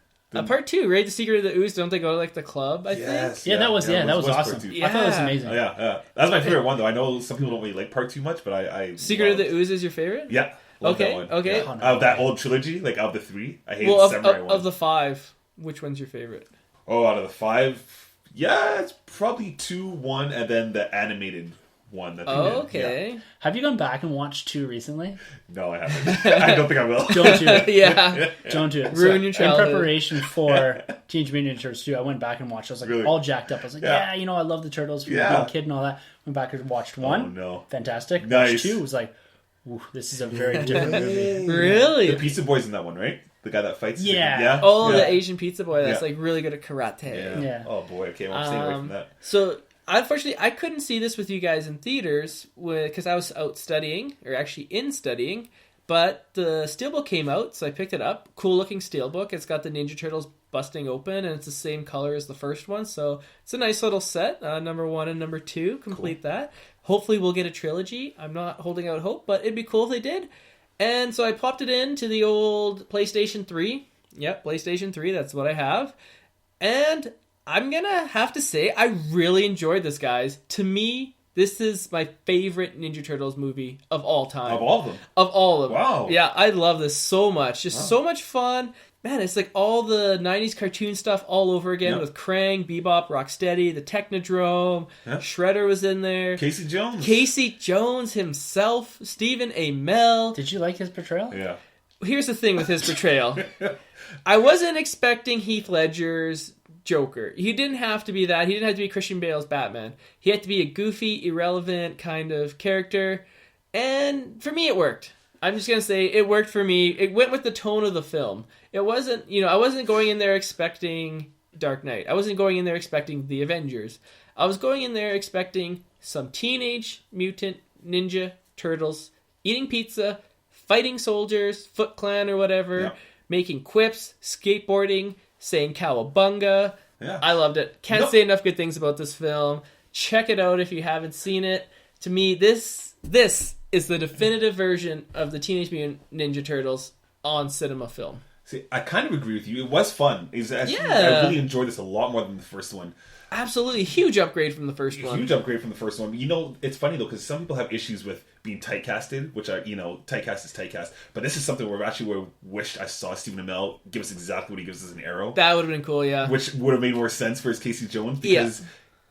Speaker 2: Part 2, right? The Secret of the Ooze. Don't they go to like the club? I think.
Speaker 1: Yeah, that was awesome. I thought it was amazing.
Speaker 3: Oh, yeah. That's my favorite one, though. I know some people don't really like part 2 much, but I
Speaker 2: Secret of the Ooze is your favorite?
Speaker 3: Yeah.
Speaker 2: Okay. Okay.
Speaker 3: Yeah. Of that old trilogy, like of the 3, I hate the Samurai one.
Speaker 2: Of the 5, which one's your favorite?
Speaker 3: Oh, out of the 5, yeah, it's probably 2, 1, and then the animated one that they did.
Speaker 2: Okay.
Speaker 3: Yeah.
Speaker 1: Have you gone back and watched 2 recently?
Speaker 3: No, I haven't. I don't think I will.
Speaker 1: Don't do it.
Speaker 2: Yeah.
Speaker 1: Don't do it.
Speaker 2: Ruin your childhood.
Speaker 1: In preparation for Teenage Mutant Ninja Turtles 2, I went back and watched. I was like all jacked up. I was like, I love the Turtles from being a kid and all that. Went back and watched 1.
Speaker 3: Oh, no.
Speaker 1: Fantastic.
Speaker 3: Nice.
Speaker 1: Watched 2. Was like, Ooh, this is a very different movie.
Speaker 2: Really?
Speaker 3: The pizza boy's in that one, right? The guy that fights.
Speaker 1: Yeah.
Speaker 2: The Asian pizza boy that's like really good at karate.
Speaker 1: Yeah.
Speaker 3: Oh boy, okay, I'm staying away from that.
Speaker 2: So unfortunately, I couldn't see this with you guys in theaters because I was out studying, or actually in studying. But the steelbook came out, so I picked it up. Cool looking steelbook. It's got the Ninja Turtles busting open, and it's the same color as the first one. So it's a nice little set. Number 1 and number 2 complete that. Hopefully we'll get a trilogy. I'm not holding out hope, but it'd be cool if they did. And so I popped it into the old PlayStation 3. Yep, PlayStation 3, that's what I have. And I'm going to have to say, I really enjoyed this, guys. To me, this is my favorite Ninja Turtles movie of all time.
Speaker 3: Of all of them?
Speaker 2: Of all of them.
Speaker 3: Wow.
Speaker 2: Yeah, I love this so much. Just so much fun. Man, it's like all the 90s cartoon stuff all over again with Krang, Bebop, Rocksteady, the Technodrome. Shredder was in there.
Speaker 3: Casey Jones.
Speaker 2: Casey Jones himself. Stephen Amell.
Speaker 1: Did you like his portrayal?
Speaker 3: Yeah.
Speaker 2: Here's the thing with his portrayal. I wasn't expecting Heath Ledger's Joker. He didn't have to be that. He didn't have to be Christian Bale's Batman. He had to be a goofy, irrelevant kind of character. And for me, it worked. I'm just going to say it worked for me. It went with the tone of the film. It wasn't, I wasn't going in there expecting Dark Knight. I wasn't going in there expecting The Avengers. I was going in there expecting some Teenage Mutant Ninja Turtles eating pizza, fighting soldiers, Foot Clan or whatever, making quips, skateboarding, saying cowabunga.
Speaker 3: Yeah.
Speaker 2: I loved it. Can't say enough good things about this film. Check it out if you haven't seen it. To me, this is the definitive version of the Teenage Mutant Ninja Turtles on cinema film.
Speaker 3: See, I kind of agree with you. It was fun. I really enjoyed this a lot more than the first one.
Speaker 2: Absolutely. Huge upgrade from the first one.
Speaker 3: Huge upgrade from the first one. It's funny though, because some people have issues with being typecasted, which typecast is typecast. But this is something where I wished I saw Stephen Amell give us exactly what he gives us in Arrow.
Speaker 2: That would have been cool, yeah.
Speaker 3: Which would have made more sense for his Casey Jones, because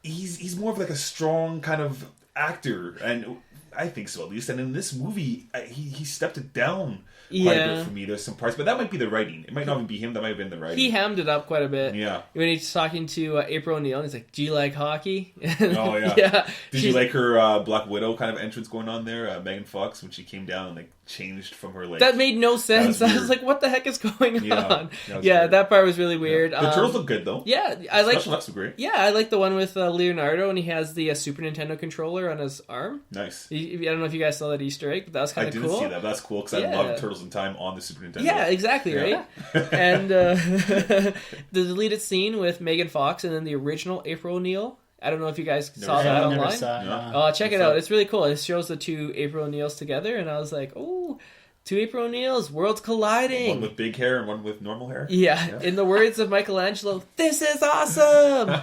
Speaker 3: he's more of like a strong kind of actor, and I think so at least. And in this movie, he stepped it down quite a bit for me. There's some parts, but that might be the writing. It might not even be him. That might have been the writing.
Speaker 2: He hammed it up quite a bit.
Speaker 3: Yeah.
Speaker 2: When he's talking to April O'Neil, and he's like, "Do you like hockey?"
Speaker 3: Oh yeah.
Speaker 2: Yeah.
Speaker 3: Did you like her Black Widow kind of entrance going on there, Megan Fox, when she came down and changed from her
Speaker 2: that made no sense. I was like, "What the heck is going on?" Yeah, that part was really weird.
Speaker 3: Yeah. The turtles look good though.
Speaker 2: Yeah, I like.
Speaker 3: Special effects are great.
Speaker 2: Yeah, I like the one with Leonardo, and he has the Super Nintendo controller on his arm.
Speaker 3: Nice.
Speaker 2: I don't know if you guys saw that Easter egg, but that was kind of cool.
Speaker 3: I didn't see that. But that's cool because I love Turtles in Time on the Super Nintendo.
Speaker 2: Yeah, exactly, right? And the deleted scene with Megan Fox and then the original April O'Neil. I don't know if you guys saw that online. Check it out. It's really cool. It shows the two April O'Neils together, and I was like, oh, two April O'Neils, worlds colliding.
Speaker 3: One with big hair and one with normal hair.
Speaker 2: Yeah. In the words of Michelangelo, this is awesome!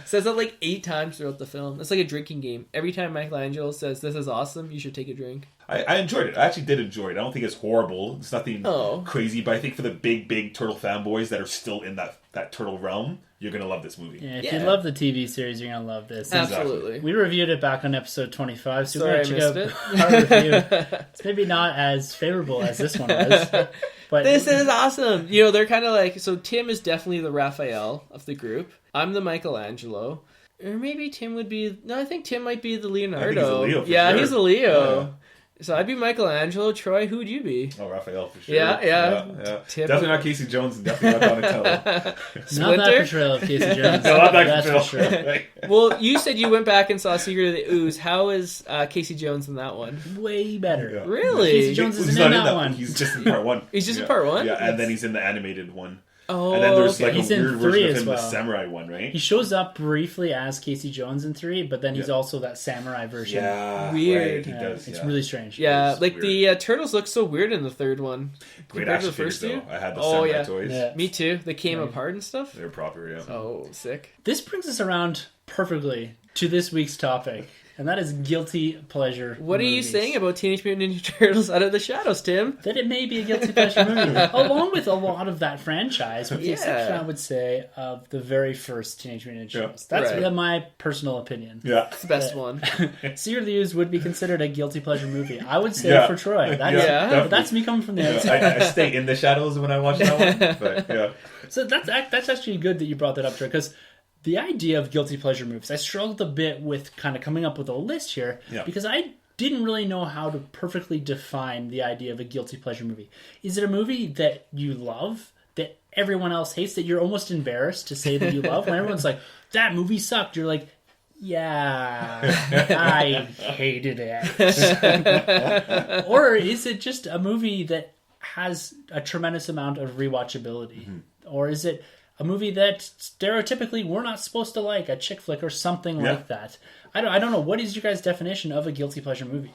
Speaker 2: Says that like 8 times throughout the film. It's like a drinking game. Every time Michelangelo says, this is awesome, you should take a drink.
Speaker 3: I enjoyed it. I actually did enjoy it. I don't think it's horrible. It's nothing crazy, but I think for the big Turtle fanboys that are still in that Turtle realm, you're going to love this movie.
Speaker 1: Yeah, if you love the TV series, you're going to love this.
Speaker 2: Absolutely.
Speaker 1: We reviewed it back on episode 25, so
Speaker 2: sorry,
Speaker 1: we're going to check out our review. It's maybe not as favorable as this one was. But
Speaker 2: this is awesome. They're kind of like, so Tim is definitely the Raphael of the group. I'm the Michelangelo. Or maybe Tim would be... No, I think Tim might be the Leonardo.
Speaker 3: He's a Leo
Speaker 2: sure. He's a Leo.
Speaker 3: Yeah.
Speaker 2: So I'd be Michelangelo. Troy, who would you be?
Speaker 3: Oh, Raphael for sure.
Speaker 2: Yeah.
Speaker 3: Definitely not Casey Jones and definitely not Donatello.
Speaker 1: Not that portrayal of Casey Jones.
Speaker 3: No, not that
Speaker 1: That's for sure.
Speaker 2: Well, you said you went back and saw Secret of the Ooze. How is Casey Jones in that one?
Speaker 1: Way better.
Speaker 3: Yeah.
Speaker 2: Really?
Speaker 1: Casey Jones isn't in that one.
Speaker 3: He's just in part 1.
Speaker 2: He's just in part 1?
Speaker 3: Yeah, and then he's in the animated one.
Speaker 2: Oh,
Speaker 3: and then there's like
Speaker 1: he's
Speaker 3: a weird
Speaker 1: in
Speaker 3: version
Speaker 1: 3
Speaker 3: of
Speaker 1: as
Speaker 3: him,
Speaker 1: well.
Speaker 3: the samurai one, right?
Speaker 1: He shows up briefly as Casey Jones in 3, but then he's also that samurai version.
Speaker 3: Yeah,
Speaker 2: weird.
Speaker 3: Right, he does.
Speaker 1: It's really strange.
Speaker 2: Yeah,
Speaker 3: It's
Speaker 2: like
Speaker 3: weird.
Speaker 2: the turtles look so weird in the third one.
Speaker 3: Great
Speaker 2: compared to
Speaker 3: action
Speaker 2: the first
Speaker 3: figures,
Speaker 2: two.
Speaker 3: though. I had the samurai toys.
Speaker 1: Yeah.
Speaker 2: Me too. They came apart and stuff.
Speaker 3: They're proper, yeah.
Speaker 2: Oh, sick.
Speaker 1: This brings us around perfectly to this week's topic, and that is guilty pleasure
Speaker 2: What
Speaker 1: movies.
Speaker 2: are you saying about Teenage Mutant Ninja Turtles Out of the Shadows, Tim?
Speaker 1: That it may be a guilty pleasure movie, along with a lot of that franchise, with the exception, I would say, of the very first Teenage Mutant Ninja Turtles. That's my personal opinion.
Speaker 3: Yeah.
Speaker 2: It's the best one.
Speaker 1: Secret of the Ooze would be considered a guilty pleasure movie. I would say for Troy. But that's me coming from the outside.
Speaker 3: I stay in the shadows when I watch that one. But, yeah.
Speaker 1: So that's actually good that you brought that up, Troy, because the idea of guilty pleasure movies, I struggled a bit with kind of coming up with a list here, because I didn't really know how to perfectly define the idea of a guilty pleasure movie. Is it a movie that you love, that everyone else hates, that you're almost embarrassed to say that you love? When everyone's like, that movie sucked, you're like, yeah, I hated it. Or is it just a movie that has a tremendous amount of rewatchability? Mm-hmm. Or is it a movie that stereotypically we're not supposed to like, a chick flick or something like that? I don't know. What is your guys' definition of a guilty pleasure movie?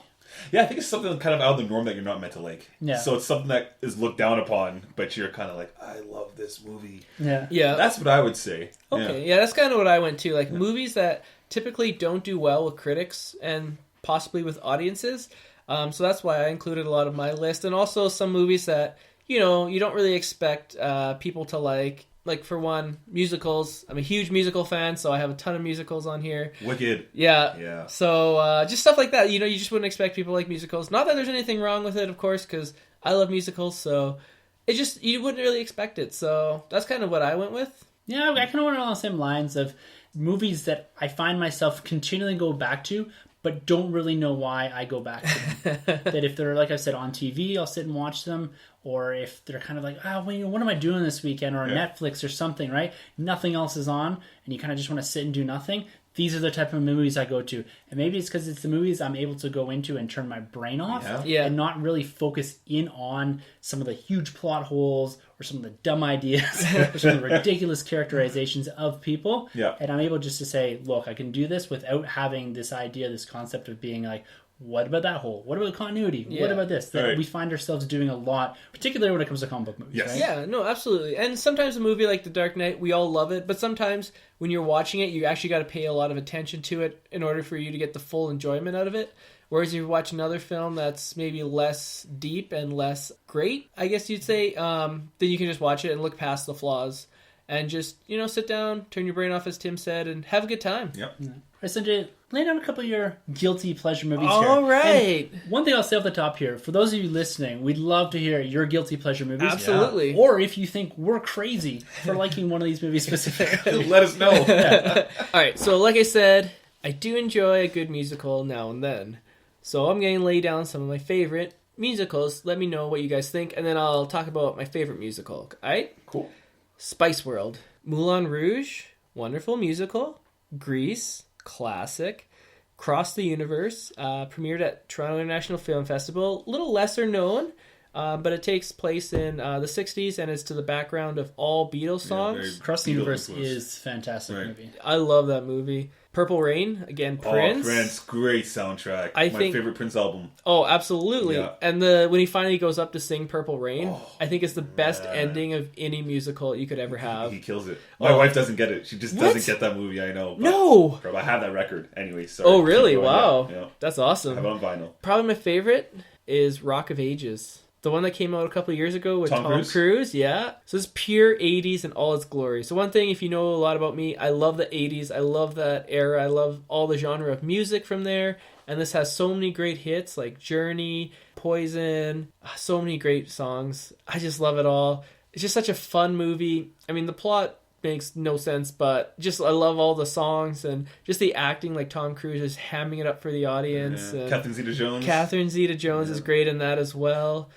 Speaker 3: Yeah, I think it's something kind of out of the norm that you're not meant to like. Yeah. So it's something that is looked down upon, but you're kind of like, I love this movie. Yeah. Yeah. That's what I would say.
Speaker 2: Okay. Yeah, that's kind of what I went to. Like movies that typically don't do well with critics and possibly with audiences. So that's why I included a lot of my list. And also some movies that, you don't really expect people to like. Like, for one, musicals. I'm a huge musical fan, so I have a ton of musicals on here.
Speaker 3: Wicked.
Speaker 2: Yeah. So, just stuff like that. You just wouldn't expect people to like musicals. Not that there's anything wrong with it, of course, because I love musicals, so it just, you wouldn't really expect it. So, that's kind of what I went with.
Speaker 1: Yeah, I kind of went along the same lines of movies that I find myself continually go back to, but don't really know why I go back to them. That if they're, like I said, on TV, I'll sit and watch them. Or if they're kind of like, what am I doing this weekend? Or on Netflix or something, right? Nothing else is on, and you kind of just want to sit and do nothing. These are the type of movies I go to. And maybe it's because it's the movies I'm able to go into and turn my brain off and not really focus in on some of the huge plot holes or some of the dumb ideas or some of the ridiculous characterizations of people. Yeah. And I'm able just to say, look, I can do this without having this idea, this concept of being like, what about that hole? What about continuity? Yeah. What about this? That we find ourselves doing a lot, particularly when it comes to comic book movies.
Speaker 2: Yes.
Speaker 1: Right?
Speaker 2: Yeah, no, absolutely. And sometimes a movie like The Dark Knight, we all love it, but sometimes when you're watching it, you actually got to pay a lot of attention to it in order for you to get the full enjoyment out of it. Whereas if you watch another film that's maybe less deep and less great, I guess you'd say, then you can just watch it and look past the flaws and just, sit down, turn your brain off, as Tim said, and have a good time.
Speaker 3: Yep.
Speaker 1: Yeah. Right, Sunjay, lay down a couple of your guilty pleasure movies here.
Speaker 2: All right.
Speaker 1: And one thing I'll say off the top here, for those of you listening, we'd love to hear your guilty pleasure movies.
Speaker 2: Absolutely.
Speaker 1: Yeah. Or if you think we're crazy for liking one of these movies specifically.
Speaker 3: Let us know.
Speaker 2: All right, so like I said, I do enjoy a good musical now and then. So I'm going to lay down some of my favorite musicals. Let me know what you guys think, and then I'll talk about my favorite musical. All right?
Speaker 3: Cool.
Speaker 2: Spice World. Moulin Rouge, wonderful musical. Grease, classic. Cross the Universe, premiered at Toronto International Film Festival. A little lesser known, but it takes place in the 60s and is to the background of all Beatles songs.
Speaker 1: Cross the Universe is a fantastic movie.
Speaker 2: I love that movie. Purple Rain, again, Prince.
Speaker 3: Oh, Prince, great soundtrack. My favorite Prince album.
Speaker 2: Oh, absolutely. Yeah. And when he finally goes up to sing Purple Rain, I think it's the best ending of any musical you could ever have.
Speaker 3: He kills it. My wife doesn't get it. She just doesn't get that movie, I know.
Speaker 2: No!
Speaker 3: I have that record. Anyway, sorry.
Speaker 2: Oh, really? Wow. Yeah. That's awesome.
Speaker 3: I have it on vinyl.
Speaker 2: Probably my favorite is Rock of Ages. The one that came out a couple of years ago with Tom Cruise, yeah. So it's pure 80s in all its glory. So one thing, if you know a lot about me, I love the 80s. I love that era. I love all the genre of music from there. And this has so many great hits like Journey, Poison, so many great songs. I just love it all. It's just such a fun movie. I mean, the plot makes no sense, but just I love all the songs and just the acting, like Tom Cruise is hamming it up for the audience.
Speaker 3: Yeah. Catherine Zeta-Jones.
Speaker 2: Catherine Zeta-Jones is great in that as well.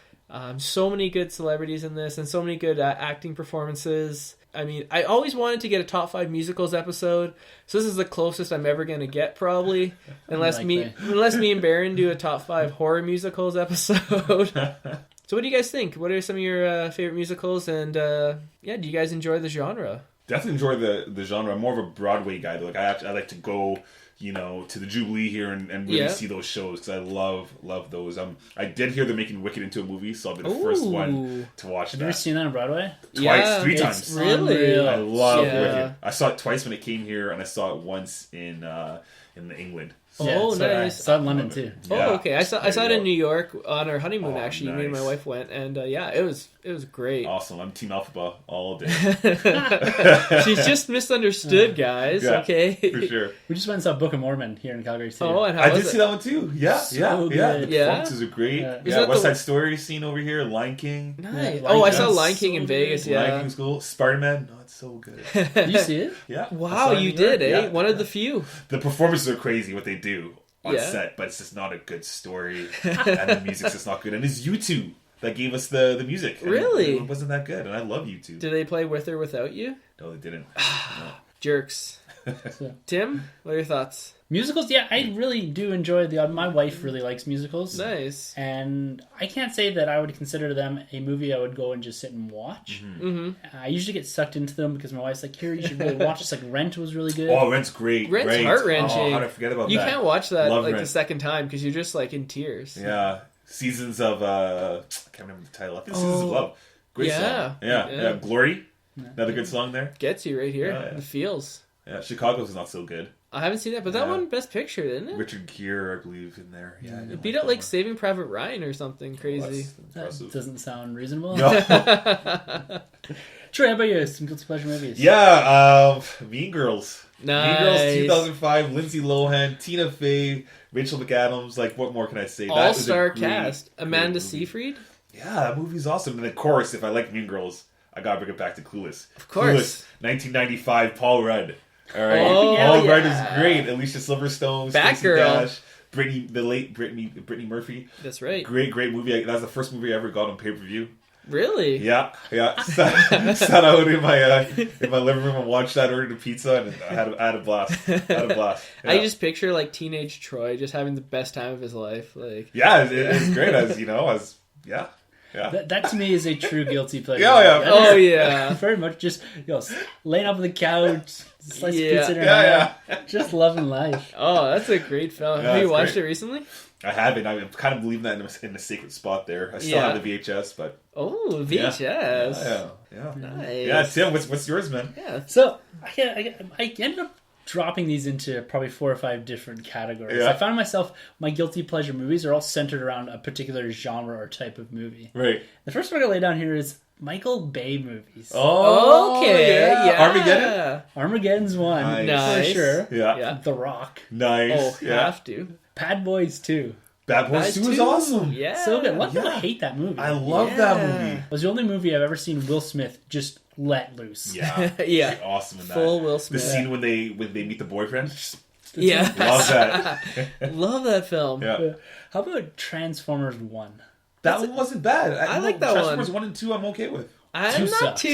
Speaker 2: So many good celebrities in this and so many good acting performances. I mean, I always wanted to get a top 5 musicals episode, so this is the closest I'm ever going to get probably, unless me and Baron do a top 5 horror musicals episode. So what do you guys think? What are some of your favorite musicals, and do you guys enjoy the genre?
Speaker 3: Definitely enjoy the genre. I'm more of a Broadway guy. Like I like to go, to the Jubilee here and really see those shows because I love those. I did hear they're making Wicked into a movie, so I'll be the first one to watch that.
Speaker 1: Have you ever seen that on Broadway?
Speaker 3: Twice, 3 times.
Speaker 2: Really?
Speaker 3: I love Wicked. I saw it twice when it came here, and I saw it once in England.
Speaker 2: Nice.
Speaker 1: I saw it in London too.
Speaker 2: Oh, okay. I saw it in New York on our honeymoon. Actually, nice. Me and my wife went, and it was great.
Speaker 3: Awesome. I'm Team Alphaba all day.
Speaker 2: She's just misunderstood, guys.
Speaker 3: Yeah,
Speaker 2: okay,
Speaker 3: for sure.
Speaker 1: We just went and saw Book of Mormon here in Calgary too.
Speaker 2: Oh, and
Speaker 3: I did see that one too. Yeah,
Speaker 1: so
Speaker 3: The performances are great. Yeah, West Side Story scene over here. Lion King.
Speaker 2: Nice. I saw Lion King in Vegas. Yeah,
Speaker 3: Lion King's cool. Spider-Man. No, it's so good.
Speaker 1: Did you see it?
Speaker 3: Yeah.
Speaker 2: Wow, you did, eh? Yeah. One of the few.
Speaker 3: The performances are crazy. What they do. on set, but it's just not a good story, and the music's just not good. And it's U2 that gave us the music.
Speaker 2: Really?
Speaker 3: It wasn't that good, and I love U2.
Speaker 2: Did they play With or Without You?
Speaker 3: No, they didn't. No.
Speaker 2: Jerks. Tim, what are your thoughts?
Speaker 1: Musicals, yeah, I really do enjoy my wife really likes musicals.
Speaker 2: Nice.
Speaker 1: And I can't say that I would consider them a movie I would go and just sit and watch. I usually get sucked into them because my wife's like, here, you should really watch this. Like, Rent was really good.
Speaker 3: Oh, Rent's great.
Speaker 2: Rent's heart-wrenching.
Speaker 3: Oh, how did I forget about that?
Speaker 2: You can't watch that
Speaker 3: Love
Speaker 2: like
Speaker 3: Rent.
Speaker 2: the second time because you're just like in tears.
Speaker 3: Yeah. Seasons of, I can't remember the title. I think Seasons of Love. Great song. Yeah. Glory. Another good song there.
Speaker 2: Gets you right here.
Speaker 3: Yeah.
Speaker 2: The feels.
Speaker 3: Yeah, Chicago's not so good.
Speaker 2: I haven't seen that, but that one Best Picture, didn't it?
Speaker 3: Richard Gere, I believe, in there. Yeah,
Speaker 2: it beat out like Saving Private Ryan or something crazy.
Speaker 1: That doesn't sound reasonable.
Speaker 3: No.
Speaker 1: Troy, how about you? Some guilty pleasure movies?
Speaker 3: Yeah, Mean Girls.
Speaker 2: Nice.
Speaker 3: Mean Girls 2005, Lindsay Lohan, Tina Fey, Rachel McAdams. Like, what more can I say?
Speaker 2: All-star cast. Amanda Seyfried.
Speaker 3: Yeah, that movie's awesome. And of course, if I like Mean Girls, I gotta bring it back to Clueless.
Speaker 2: Of course.
Speaker 3: Clueless, 1995, Paul Rudd. All right,
Speaker 2: Oh,
Speaker 3: Paul Rudd
Speaker 2: yeah.
Speaker 3: is great. Alicia Silverstone, Stacey
Speaker 2: Batgirl.
Speaker 3: Dash, the late Brittany Murphy.
Speaker 2: That's right.
Speaker 3: Great movie. That was the first movie I ever got on pay-per-view.
Speaker 2: Really?
Speaker 3: Yeah. Sat out in my living room and watched that, ordered a pizza, and I had a blast. Yeah.
Speaker 2: I just picture like teenage Troy just having the best time of his life. Like,
Speaker 3: it's great. Yeah.
Speaker 1: That to me is a true guilty pleasure.
Speaker 2: Yeah.
Speaker 1: Very much just laying up on the couch, slice of
Speaker 2: Yeah.
Speaker 1: pizza in her hand, just loving life.
Speaker 2: Oh, that's a great film.
Speaker 3: Yeah,
Speaker 2: Have you
Speaker 3: it's
Speaker 2: watched
Speaker 3: great.
Speaker 2: it recently?
Speaker 3: I haven't. I'm kind of leaving that in a sacred spot there. I still have the VHS, but
Speaker 2: Oh, VHS.
Speaker 3: yeah.
Speaker 2: Nice.
Speaker 3: Yeah, Tim, what's yours, man?
Speaker 2: Yeah.
Speaker 1: So I ended up dropping these into probably 4 or 5 different categories.
Speaker 3: Yeah.
Speaker 1: I found myself, my guilty pleasure movies are all centered around a particular genre or type of movie.
Speaker 3: Right.
Speaker 1: The first one I lay down here is Michael Bay movies.
Speaker 3: Oh,
Speaker 2: Okay. Yeah.
Speaker 3: Armageddon?
Speaker 1: Armageddon's one,
Speaker 2: Nice.
Speaker 1: for sure.
Speaker 3: Yeah.
Speaker 1: The Rock.
Speaker 3: Nice.
Speaker 2: Oh, have to.
Speaker 1: Bad Boys 2.
Speaker 3: Bad Boys 2 is awesome.
Speaker 2: Yeah.
Speaker 1: So good. A lot of people hate that movie.
Speaker 3: I love that movie.
Speaker 1: It was the only movie I've ever seen Will Smith just let loose.
Speaker 3: Yeah.
Speaker 2: Yeah.
Speaker 3: He's awesome in that.
Speaker 2: Full Will Smith.
Speaker 3: The scene when they meet the boyfriend.
Speaker 2: Yeah.
Speaker 3: Love that.
Speaker 2: Love that film.
Speaker 3: Yeah.
Speaker 1: How about Transformers 1?
Speaker 3: That one wasn't bad.
Speaker 2: I like that
Speaker 3: Transformers
Speaker 2: one.
Speaker 3: 1 and 2 I'm okay with.
Speaker 2: I'm
Speaker 1: Two
Speaker 2: not
Speaker 1: sucks.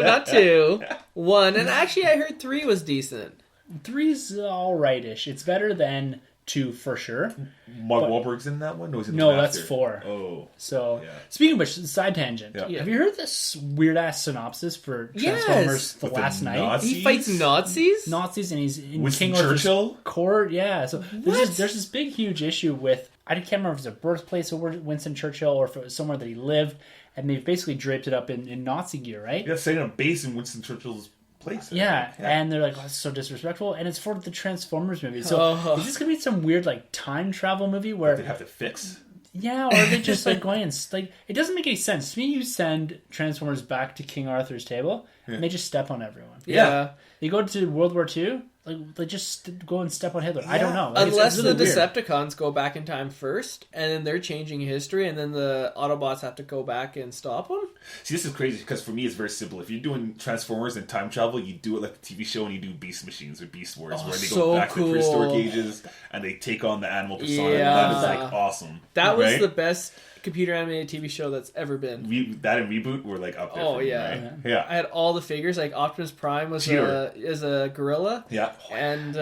Speaker 2: not two. 1. And actually I heard 3 was decent.
Speaker 1: 3's alrightish. It's better than 2 for sure.
Speaker 3: Mark Wahlberg's in that one?
Speaker 1: No, that's 4.
Speaker 3: Oh.
Speaker 1: So,
Speaker 3: Yeah.
Speaker 1: speaking of which, side tangent.
Speaker 3: Yeah.
Speaker 1: Have you heard this weird ass synopsis for
Speaker 2: Yes.
Speaker 1: Transformers: The
Speaker 3: With the
Speaker 1: Last Night?
Speaker 3: Nazis?
Speaker 2: He fights Nazis?
Speaker 1: Nazis, and he's in
Speaker 3: Winston
Speaker 1: King Arthur's
Speaker 3: Churchill?
Speaker 1: court. Yeah, so
Speaker 2: What?
Speaker 1: there's this big, huge issue with, I can't remember if it's a birthplace of Winston Churchill or if it was somewhere that he lived, and they've basically draped it up in Nazi gear, right?
Speaker 3: Yeah, setting a base in Winston Churchill's place.
Speaker 1: Yeah, and they're like, oh, it's so disrespectful, and it's for the Transformers movie. So is this gonna be some weird like time travel movie where
Speaker 3: They have to fix.
Speaker 1: yeah, or are they just like going and like it doesn't make any sense to me. You send Transformers back to King Arthur's table, and they just step on everyone.
Speaker 2: Yeah.
Speaker 1: You go to World War II, like they just go and step on Hitler. I don't know. Like,
Speaker 2: Unless
Speaker 1: it's really
Speaker 2: the
Speaker 1: weird.
Speaker 2: Decepticons go back in time first, and then they're changing history, and then the Autobots have to go back and stop them.
Speaker 3: See, this is crazy because for me it's very simple. If you're doing Transformers and time travel, you do it like the TV show and you do Beast Machines or Beast Wars, where they
Speaker 2: so
Speaker 3: go back
Speaker 2: cool.
Speaker 3: to prehistoric ages and they take on the animal persona.
Speaker 2: Yeah.
Speaker 3: That is like awesome.
Speaker 2: That was
Speaker 3: right?
Speaker 2: the best computer animated TV show that's ever been.
Speaker 3: That and Reboot were like up there.
Speaker 2: Oh
Speaker 3: for me,
Speaker 2: yeah.
Speaker 3: right? Yeah.
Speaker 2: I had all the figures. Like Optimus Prime was
Speaker 3: T-Rex.
Speaker 2: a gorilla.
Speaker 3: Yeah.
Speaker 2: And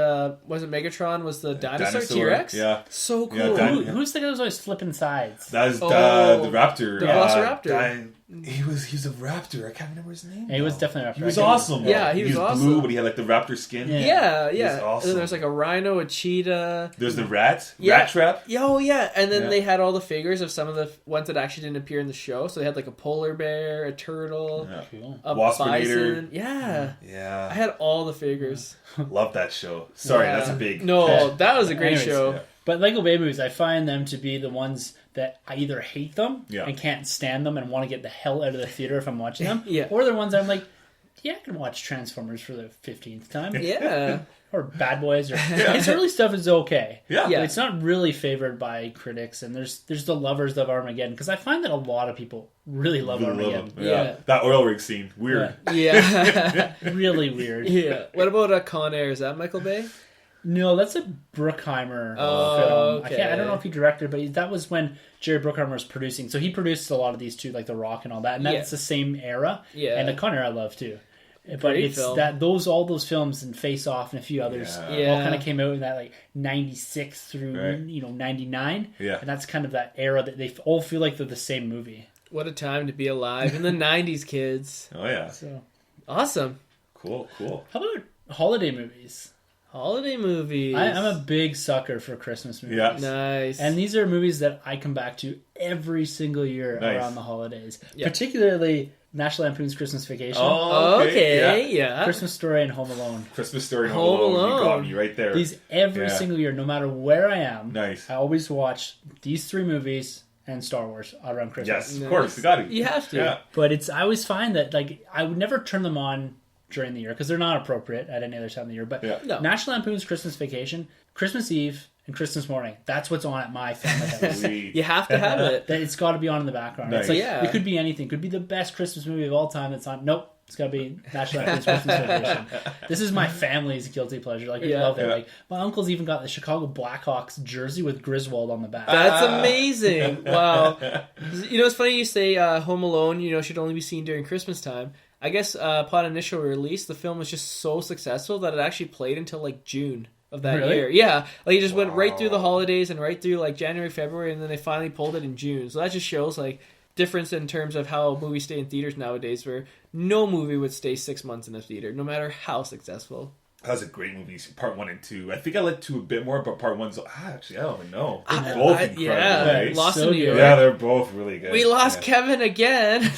Speaker 2: was it Megatron was the dinosaur T-Rex?
Speaker 3: Yeah.
Speaker 2: So cool.
Speaker 3: Yeah,
Speaker 1: Who's the guy who's always flipping sides?
Speaker 3: That is the Raptor.
Speaker 2: The Velociraptor.
Speaker 3: He was a raptor. I can't remember his name.
Speaker 1: Yeah, he was definitely a raptor.
Speaker 3: He was awesome.
Speaker 2: Yeah, he was awesome.
Speaker 3: blue, but he had like the raptor skin.
Speaker 1: Yeah.
Speaker 2: Yeah.
Speaker 3: He was
Speaker 2: And
Speaker 3: awesome.
Speaker 2: then there's like a rhino, a cheetah.
Speaker 3: There's the rat.
Speaker 2: Yeah.
Speaker 3: Rat trap.
Speaker 2: Oh yeah, and then
Speaker 3: Yeah.
Speaker 2: they had all the figures of some of the ones that actually didn't appear in the show. So they had like a polar bear, a turtle,
Speaker 3: Yeah.
Speaker 1: Cool.
Speaker 2: a
Speaker 3: Waspinator.
Speaker 2: bison. Yeah.
Speaker 3: Yeah.
Speaker 2: I had all the figures.
Speaker 3: Love that show. Sorry,
Speaker 2: Yeah.
Speaker 3: that's a big.
Speaker 2: No, that was a great
Speaker 1: Anyways,
Speaker 2: show.
Speaker 3: Yeah.
Speaker 1: But Michael Bay movies, I find them to be the ones that I either hate them
Speaker 3: Yeah.
Speaker 1: and can't stand them and want to get the hell out of the theater if I'm watching them,
Speaker 2: Yeah.
Speaker 1: or the ones that I'm like, yeah, I can watch Transformers for the 15th time,
Speaker 2: Yeah.
Speaker 1: or Bad Boys, or his early stuff is okay.
Speaker 3: Yeah.
Speaker 2: Yeah.
Speaker 1: But it's not really favored by critics, and there's the lovers of Armageddon, because I find that a lot of people really love
Speaker 3: Really love
Speaker 1: Armageddon.
Speaker 3: him. Yeah. That oil rig scene. Weird.
Speaker 2: Yeah.
Speaker 1: Really weird.
Speaker 2: Yeah. What about Con Air? Is that Michael Bay?
Speaker 1: No, that's a Bruckheimer film. Okay. I don't know if he directed, but that was when Jerry Bruckheimer was producing. So he produced a lot of these too, like The Rock and all that. And that's the same era. Yeah. And the Con Air I love too. But it's film. All those films and Face Off and a few others all kind of came out in that like 96 through 99. Yeah. And that's kind of that era that they all feel like they're the same movie.
Speaker 2: What a time to be alive in the 90s, kids.
Speaker 3: Oh yeah.
Speaker 2: So awesome.
Speaker 3: Cool.
Speaker 1: How about holiday movies?
Speaker 2: Holiday movies.
Speaker 1: I'm a big sucker for Christmas movies.
Speaker 3: Yeah.
Speaker 2: Nice.
Speaker 1: And these are movies that I come back to every single year around the holidays. Yep. Particularly National Lampoon's Christmas Vacation.
Speaker 2: Oh, okay. Yeah.
Speaker 1: Christmas Story and Home Alone.
Speaker 3: Christmas Story and Home Alone. You got me right there.
Speaker 1: These every single year, no matter where I am.
Speaker 3: Nice.
Speaker 1: I always watch these 3 movies and Star Wars around Christmas.
Speaker 3: Yes, of course. You got it.
Speaker 2: You have to.
Speaker 3: Yeah.
Speaker 1: But I always find that like I would never turn them on during the year because they're not appropriate at any other time of the year. But National Lampoon's Christmas Vacation, Christmas Eve, and Christmas morning. That's what's on at my family house.
Speaker 2: You have to have it.
Speaker 1: It's got to be on in the background.
Speaker 3: Nice.
Speaker 1: It's like, it could be anything. It could be the best Christmas movie of all time that's on. Nope. It's got to be National Lampoon's Christmas Vacation. This is my family's guilty pleasure. Like, we love it. Like, my uncle's even got the Chicago Blackhawks jersey with Griswold on the back.
Speaker 2: That's amazing. Wow. You know, it's funny you say Home Alone, should only be seen during Christmas time. I guess upon initial release, the film was just so successful that it actually played until like June of that year. Yeah, like it just went right through the holidays and right through like January, February, and then they finally pulled it in June. So that just shows like difference in terms of how movies stay in theaters nowadays, where no movie would stay 6 months in a theater, no matter how successful.
Speaker 3: That was a great movie, part 1 and 2. I think I liked 2 a bit more, but part 1's actually, I don't even know. They're both incredible. Right?
Speaker 2: Lost in New York.
Speaker 3: Yeah, they're both really good.
Speaker 2: We lost Kevin again.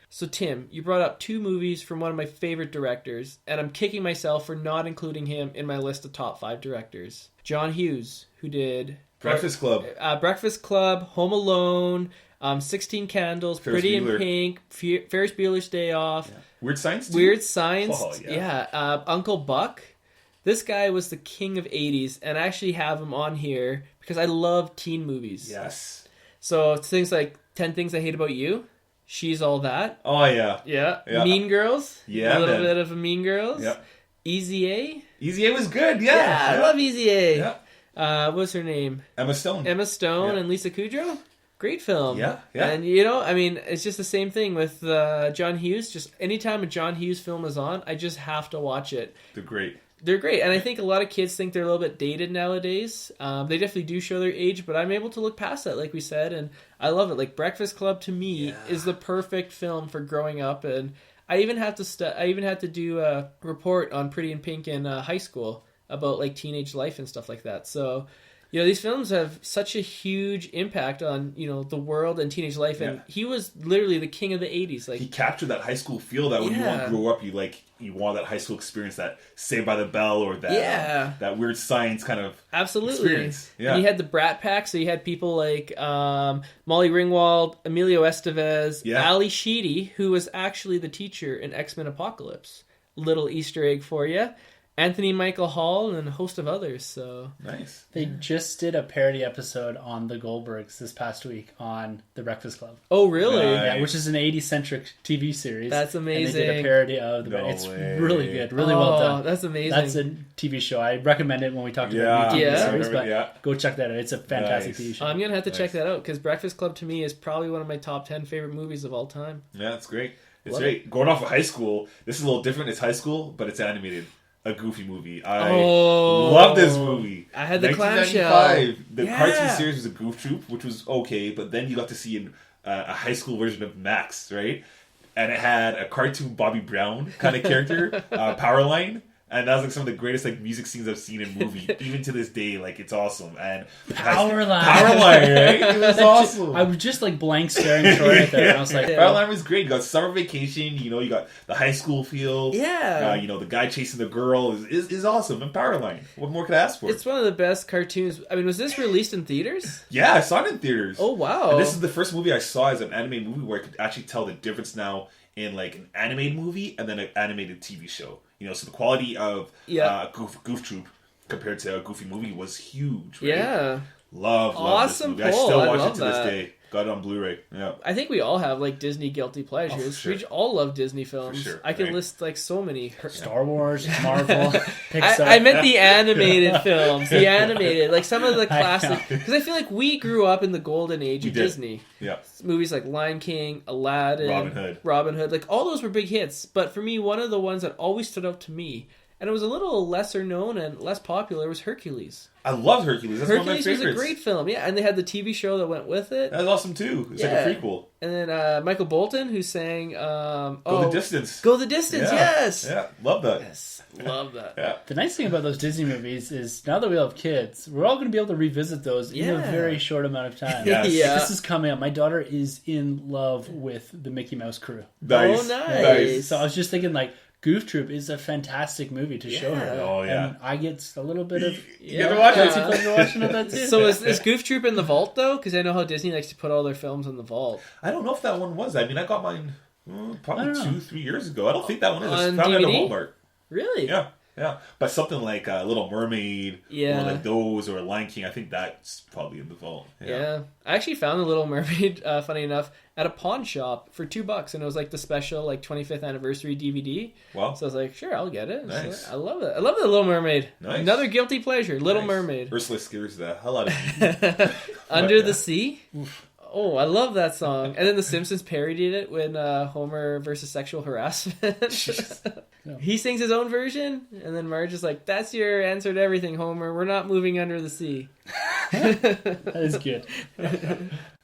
Speaker 2: So, Tim, you brought up 2 movies from one of my favorite directors, and I'm kicking myself for not including him in my list of top 5 directors. John Hughes, who did
Speaker 3: Breakfast Club,
Speaker 2: Home Alone, 16 Candles, Pretty in Pink, Ferris Bueller's Day Off.
Speaker 3: Yeah. Weird Science?
Speaker 2: Weird Science. Oh, yeah. Uncle Buck. This guy was the king of 80s, and I actually have him on here because I love teen movies.
Speaker 3: Yes.
Speaker 2: So, things like 10 Things I Hate About You. She's All That.
Speaker 3: Oh, yeah.
Speaker 2: Yeah. Mean Girls.
Speaker 3: Yeah,
Speaker 2: a little bit of a Mean Girls.
Speaker 3: Yeah.
Speaker 2: Easy A.
Speaker 3: Easy A was good, yeah.
Speaker 2: I love Easy A.
Speaker 3: Yeah.
Speaker 2: What's her name?
Speaker 3: Emma Stone
Speaker 2: and Lisa Kudrow. Great film.
Speaker 3: Yeah.
Speaker 2: And, it's just the same thing with John Hughes. Just anytime a John Hughes film is on, I just have to watch it.
Speaker 3: They're great.
Speaker 2: They're great, and I think a lot of kids think they're a little bit dated nowadays. They definitely do show their age, but I'm able to look past that, like we said, and I love it. Like Breakfast Club to me is the perfect film for growing up, and I even had to do a report on Pretty in Pink in high school about like teenage life and stuff like that. So, these films have such a huge impact on the world and teenage life, and he was literally the king of the 80s. Like
Speaker 3: he captured that high school feel that when you want to grow up, you want that high school experience, that Saved by the Bell or that that Weird Science kind of experience. Yeah.
Speaker 2: And you had the Brat Pack, so you had people like Molly Ringwald, Emilio Estevez, Ali Sheedy, who was actually the teacher in X-Men Apocalypse. Little Easter egg for you. Anthony Michael Hall and a host of others. So
Speaker 3: nice.
Speaker 1: They just did a parody episode on the Goldbergs this past week on The Breakfast Club.
Speaker 2: Oh, really?
Speaker 3: Nice.
Speaker 1: Yeah, which is an 80s-centric TV series.
Speaker 2: That's amazing.
Speaker 1: And they did a parody of the It's really good. Really well done.
Speaker 2: That's amazing.
Speaker 1: That's a TV show. I recommend it when we talked about new TV series, but go check that out. It's a fantastic TV show.
Speaker 2: I'm going to have to check that out because Breakfast Club to me is probably one of my top 10 favorite movies of all time.
Speaker 3: Yeah, that's great. It's great. Going off of high school, this is a little different. It's high school, but it's animated. A Goofy movie. I love this movie.
Speaker 2: I had the clamshell.
Speaker 3: The cartoon series was a Goof Troop, which was okay, but then you got to see a high school version of Max, right? And it had a cartoon Bobby Brown kind of character, Powerline. And that was like some of the greatest like music scenes I've seen in movie, even to this day. Like it's awesome. And
Speaker 1: Powerline,
Speaker 3: right? It was awesome.
Speaker 1: I was just like blank staring Troy right there. And I was like,
Speaker 3: Powerline was great. You got summer vacation. You got the high school feel.
Speaker 2: Yeah.
Speaker 3: The guy chasing the girl is awesome. And Powerline. What more could I ask for?
Speaker 2: It's one of the best cartoons. I mean, was this released in theaters?
Speaker 3: Yeah, I saw it in theaters.
Speaker 2: Oh wow!
Speaker 3: And this is the first movie I saw as an anime movie where I could actually tell the difference now in like an animated movie and then an animated TV show. So the quality of Goof Troop compared to a Goofy movie was huge. Right?
Speaker 2: Yeah.
Speaker 3: Love
Speaker 2: awesome
Speaker 3: this movie. I still watch it to this day. Got it on Blu-ray. Yeah.
Speaker 2: I think we all have like Disney guilty pleasures.
Speaker 3: Sure.
Speaker 2: We all love Disney films.
Speaker 3: Sure,
Speaker 2: I can
Speaker 3: right.
Speaker 2: list like so many.
Speaker 1: Star Wars, Marvel, Pixar.
Speaker 2: I meant the animated films. The animated, like some of the classic. Because I feel like we grew up in the golden age of Disney.
Speaker 3: Yeah.
Speaker 2: Movies like Lion King, Aladdin, Robin Hood. Like all those were big hits. But for me, one of the ones that always stood out to me, and it was a little lesser known and less popular, was Hercules.
Speaker 3: I love Hercules. That's one of my favorites.
Speaker 2: Was a great film, yeah. And they had the TV show that went with it.
Speaker 3: That was awesome too. It's like a prequel.
Speaker 2: And then Michael Bolton, who sang
Speaker 3: Go the Distance.
Speaker 2: Go the Distance, yes.
Speaker 3: Yeah, love that.
Speaker 2: Yes, love that.
Speaker 3: Yeah.
Speaker 1: The nice thing about those Disney movies is now that we all have kids, we're all going to be able to revisit those in a very short amount of time.
Speaker 3: Yes.
Speaker 2: Yeah.
Speaker 1: This is coming up. My daughter is in love with the Mickey Mouse crew.
Speaker 3: Nice.
Speaker 2: Oh, nice.
Speaker 1: So I was just thinking, like, Goof Troop is a fantastic movie to show her.
Speaker 3: Oh, yeah.
Speaker 1: And I get a little bit of...
Speaker 3: You get to watch it.
Speaker 1: pleasure watching it, that too.
Speaker 2: So is Goof Troop in the vault, though? Because I know how Disney likes to put all their films in the vault.
Speaker 3: I don't know if that one was. I mean, I got mine probably 2-3 years ago. I don't think that one is.
Speaker 2: On
Speaker 3: It's probably at
Speaker 2: DVD?
Speaker 3: Walmart.
Speaker 2: Really?
Speaker 3: Yeah. Yeah, but something like Little Mermaid,
Speaker 2: Yeah.
Speaker 3: or like those, or Lion King, I think that's probably in the vault.
Speaker 2: Yeah. I actually found The Little Mermaid, funny enough, at a pawn shop for $2, and it was like the special like 25th anniversary DVD.
Speaker 3: Wow.
Speaker 2: So I was like, sure, I'll get it.
Speaker 3: Nice.
Speaker 2: So I love it. I love The Little Mermaid.
Speaker 3: Nice.
Speaker 2: Another guilty pleasure, Little
Speaker 3: Nice.
Speaker 2: Mermaid.
Speaker 3: Ursula scares the hell out of me.
Speaker 2: Under the Sea. Oh, I love that song. And then The Simpsons parodied it when Homer versus sexual harassment. He sings his own version, and then Marge is like, "That's your answer to everything, Homer. We're not moving under the sea."
Speaker 1: That is good.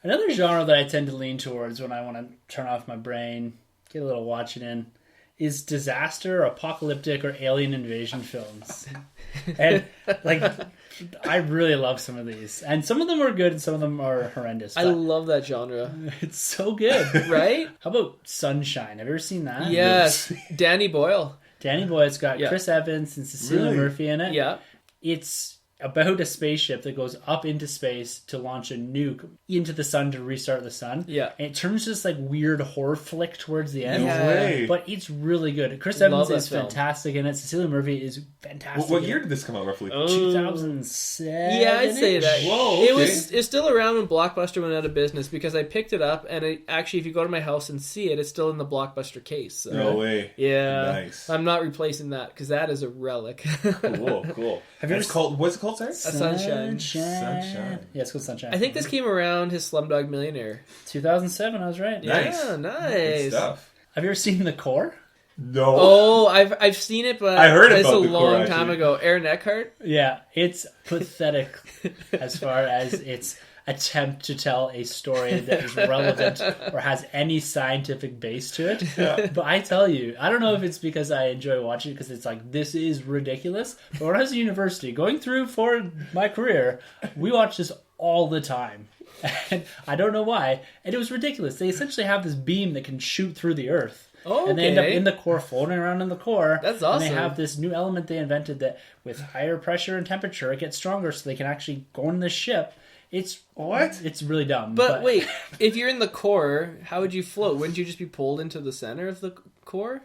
Speaker 1: Another genre that I tend to lean towards when I want to turn off my brain, get a little watching in, is disaster, apocalyptic, or alien invasion films. And like, I really love some of these, and some of them are good, and some of them are horrendous.
Speaker 2: I love that genre.
Speaker 1: It's so good,
Speaker 2: right?
Speaker 1: How about Sunshine? Have you ever seen that?
Speaker 2: Yes, Danny Boyle.
Speaker 1: Danny Boyle's got Chris Evans and Cecilia Murphy in it.
Speaker 2: Yeah,
Speaker 1: it's about a spaceship that goes up into space to launch a nuke into the sun to restart the sun.
Speaker 2: Yeah.
Speaker 1: And it turns this like weird horror flick towards the end.
Speaker 3: No way.
Speaker 1: But it's really good. Chris Evans is fantastic in it. Cecilia Murphy is fantastic.
Speaker 3: What year did this come out roughly?
Speaker 1: 2007.
Speaker 2: Yeah, I'd say that.
Speaker 3: Whoa, okay.
Speaker 2: It was still around when Blockbuster went out of business because I picked it up, and actually, if you go to my house and see it, it's still in the Blockbuster case. So.
Speaker 3: No way.
Speaker 2: Yeah.
Speaker 3: Nice.
Speaker 2: I'm not replacing that because that is a relic.
Speaker 3: Cool. Have you ever called? What's it called? Sorry.
Speaker 2: Sunshine.
Speaker 1: Yeah, it's called Sunshine.
Speaker 2: I think this came around his Slumdog Millionaire.
Speaker 1: 2007. I was right.
Speaker 3: Nice.
Speaker 2: Yeah, nice.
Speaker 3: Good stuff.
Speaker 1: Have you ever seen The Core?
Speaker 3: No.
Speaker 2: Oh, I've seen it, but
Speaker 3: I heard
Speaker 2: it's
Speaker 3: about
Speaker 2: a
Speaker 3: The Core,
Speaker 2: long time
Speaker 3: actually.
Speaker 2: ago. Aaron Eckhart.
Speaker 1: Yeah, it's pathetic as far as its attempt to tell a story that is relevant or has any scientific base to it. Yeah. But I tell you, I don't know if it's because I enjoy watching it because it's like, this is ridiculous. But when I was at university, going through for my career, we watched this all the time. And I don't know why. And it was ridiculous. They essentially have this beam that can shoot through the earth.
Speaker 2: Oh, okay.
Speaker 1: And they end up in the core, floating around in the core.
Speaker 2: That's awesome.
Speaker 1: And they have this new element they invented that with higher pressure and temperature, it gets stronger so they can actually go in the ship. It's what? It's really dumb.
Speaker 2: But wait, if you're in the core, how would you float? Wouldn't you just be pulled into the center of the core?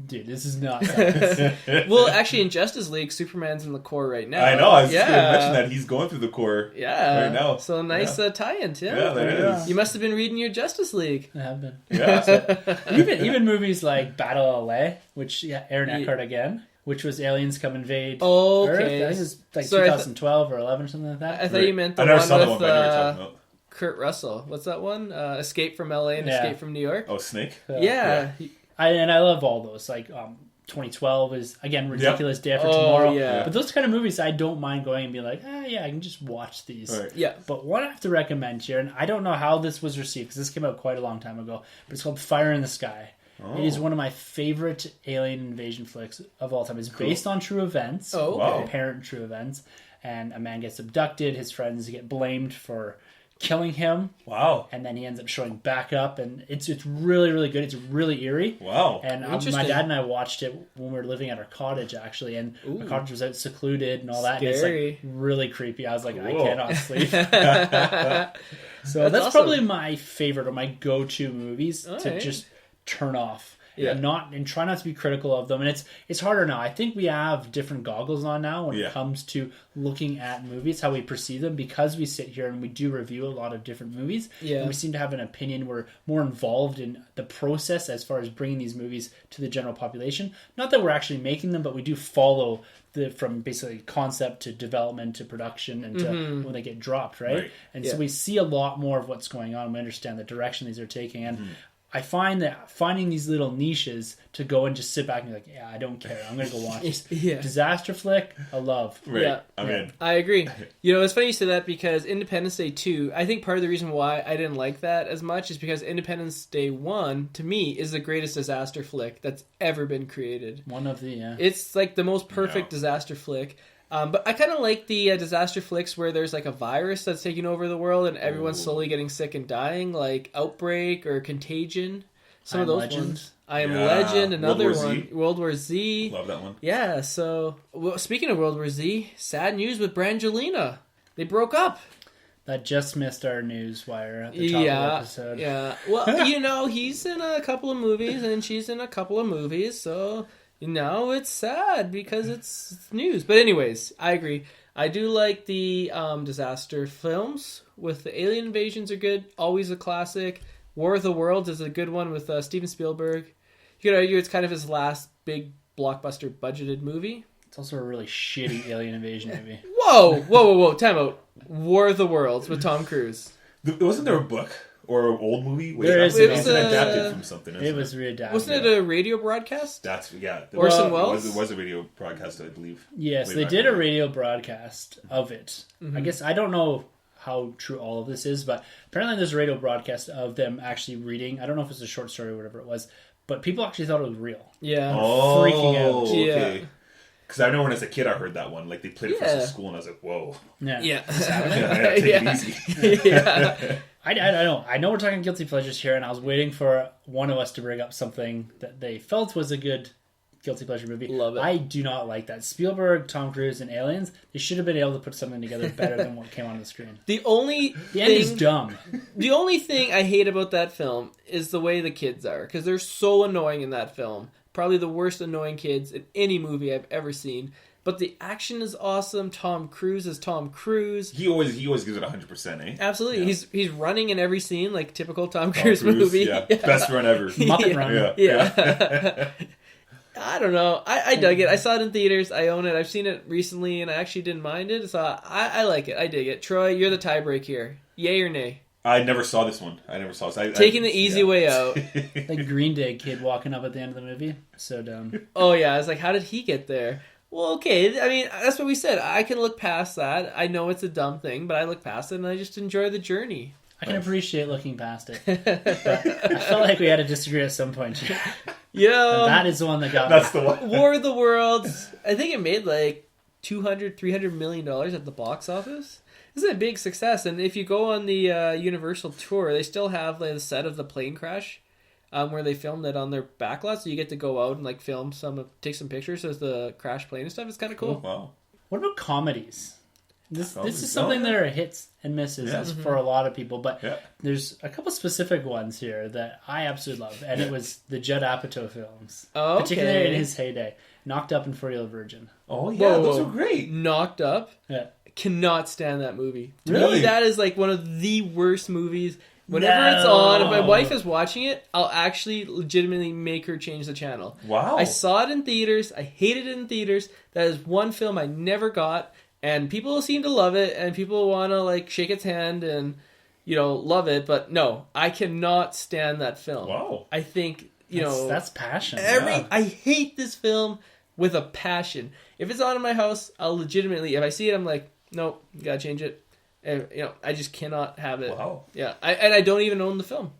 Speaker 1: Dude, this is not science.
Speaker 2: Well, actually, in Justice League, Superman's in the core right now.
Speaker 3: I know. I was just going to mention that. He's going through the core right now.
Speaker 2: So nice tie-in, Tim.
Speaker 3: Yeah, there is.
Speaker 2: You must have been reading your Justice League.
Speaker 1: I have been.
Speaker 3: Yeah.
Speaker 1: So, even movies like Battle LA, which, Aaron Eckhart again, which was aliens come invade Earth. I think it was like 2012 or 11 or something like that.
Speaker 2: I thought you meant the one with Kurt Russell. What's that one? Escape from LA and Escape from New York.
Speaker 3: Oh, Snake?
Speaker 2: Yeah.
Speaker 1: I love all those. Like 2012 is, again, ridiculous. Day After Tomorrow.
Speaker 2: Yeah.
Speaker 1: But those kind of movies, I don't mind going and being like, I can just watch these.
Speaker 3: Right.
Speaker 2: Yeah.
Speaker 1: But what I have to recommend here, and I don't know how this was received because this came out quite a long time ago, but it's called Fire in the Sky. Oh. It is one of my favorite alien invasion flicks of all time. It's based on true events.
Speaker 2: Oh, okay.
Speaker 1: Apparent true events. And a man gets abducted. His friends get blamed for killing him.
Speaker 3: Wow.
Speaker 1: And then he ends up showing back up. And it's really, really good. It's really eerie.
Speaker 3: Wow.
Speaker 1: And my dad and I watched it when we were living at our cottage, actually. And our cottage was out secluded and all that.
Speaker 2: Scary.
Speaker 1: And it's like really creepy. I was like,
Speaker 3: Whoa.
Speaker 1: I cannot sleep. So that's
Speaker 2: awesome.
Speaker 1: probably my favorite or my go-to movies to just turn off. and try not to be critical of them. And it's harder now. I think we have different goggles on now when it comes to looking at movies, how we perceive them, because we sit here and we do review a lot of different movies. Yeah. And we seem to have an opinion. We're more involved in the process as far as bringing these movies to the general population. Not that we're actually making them, but we do follow from basically concept to development to production and to when they get dropped, right? And so we see a lot more of what's going on. We understand the direction these are taking. And I find that finding these little niches to go and just sit back and be like, yeah, I don't care. I'm going to go watch this. Disaster flick, I love.
Speaker 3: Right. Yeah. I'm in.
Speaker 2: I agree. You know, it's funny you say that because Independence Day 2, I think part of the reason why I didn't like that as much is because Independence Day 1, to me, is the greatest disaster flick that's ever been created.
Speaker 1: One of the,
Speaker 2: It's like the most perfect disaster flick. But I kind of like the disaster flicks where there's like a virus that's taking over the world and everyone's slowly getting sick and dying, like Outbreak or Contagion. Some of those ones. I Am Legend, another one. World War Z.
Speaker 3: Love that one.
Speaker 2: Yeah, so speaking of World War Z, sad news with Brangelina. They broke up.
Speaker 1: That just missed our news wire at the top of the episode.
Speaker 2: Yeah, well, you know, he's in a couple of movies and she's in a couple of movies, so... No, it's sad because it's news. But anyways, I agree. I do like the disaster films. With the alien invasions are good. Always a classic. War of the Worlds is a good one with Steven Spielberg. You could argue it's kind of his last big blockbuster budgeted movie.
Speaker 1: It's also a really shitty alien invasion movie.
Speaker 2: Whoa. Time out. War of the Worlds with Tom Cruise.
Speaker 3: Wasn't there a book? Or an old movie?
Speaker 1: It
Speaker 3: was adapted from something.
Speaker 1: It was readapted.
Speaker 2: Wasn't it a radio broadcast?
Speaker 3: Orson
Speaker 2: Welles?
Speaker 3: It was a radio broadcast, I believe.
Speaker 1: Yes, they did a radio broadcast of it. I guess I don't know how true all of this is, but apparently there's a radio broadcast of them actually reading. I don't know if it's a short story or whatever it was, but people actually thought it was real.
Speaker 2: Yeah.
Speaker 3: Freaking out. Okay. Because I know when as a kid I heard that one. Like they played it for us at school and I was like, whoa.
Speaker 1: Yeah.
Speaker 3: Take it easy.
Speaker 1: Yeah. I know we're talking guilty pleasures here, and I was waiting for one of us to bring up something that they felt was a good guilty pleasure movie.
Speaker 2: Love it.
Speaker 1: I do not like that. Spielberg, Tom Cruise, and Aliens, they should have been able to put something together better than what came on the screen.
Speaker 2: The end is dumb. The only thing I hate about that film is the way the kids are, because they're so annoying in that film. Probably the worst annoying kids in any movie I've ever seen. But the action is awesome. Tom Cruise is Tom Cruise.
Speaker 3: He always gives it 100%, eh?
Speaker 2: Absolutely. Yeah. He's running in every scene like typical Tom Cruise movie.
Speaker 3: Yeah. Best run ever.
Speaker 1: Muppet run.
Speaker 2: Yeah. I don't know. I dug it. I saw it in theaters. I own it. I've seen it recently, and I actually didn't mind it. So I like it. I dig it. Troy, you're the tiebreak here. Yay or nay?
Speaker 3: I never saw this one.
Speaker 2: Taking the easy way out.
Speaker 1: Like Green Day kid walking up at the end of the movie. So dumb.
Speaker 2: Oh, yeah. I was like, how did he get there? Well, okay. I mean, that's what we said. I can look past that. I know it's a dumb thing, but I look past it, and I just enjoy the journey.
Speaker 1: I can appreciate looking past it. But I felt like we had to disagree at some point.
Speaker 2: Yeah.
Speaker 1: That is the one that got
Speaker 3: me. That's the one.
Speaker 2: War of the Worlds. I think it made like $200-300 million at the box office. This is a big success. And if you go on the Universal tour, they still have like, the set of the plane crash. Where they filmed it on their backlot, so you get to go out and like take some pictures as the crash plane and stuff. It's kind of cool.
Speaker 3: Wow.
Speaker 1: What about comedies? This is something that are hits and misses for a lot of people, but there's a couple specific ones here that I absolutely love, and it was the Judd Apatow films, particularly in his heyday. Knocked Up and For Real Virgin.
Speaker 3: Oh yeah, those are great.
Speaker 2: Knocked Up.
Speaker 1: Yeah.
Speaker 2: Cannot stand that movie. To
Speaker 3: me,
Speaker 2: that is like one of the worst movies. Whenever it's on, if my wife is watching it, I'll actually legitimately make her change the channel.
Speaker 3: Wow.
Speaker 2: I saw it in theaters. I hated it in theaters. That is one film I never got. And people seem to love it. And people want to like shake its hand and, love it. But no, I cannot stand that film.
Speaker 3: Wow.
Speaker 2: I think,
Speaker 1: that's passion.
Speaker 2: I hate this film with a passion. If it's on in my house, I'll legitimately, if I see it, I'm like, nope, you gotta change it. And, I just cannot have it.
Speaker 3: Wow.
Speaker 2: Yeah, I don't even own the film.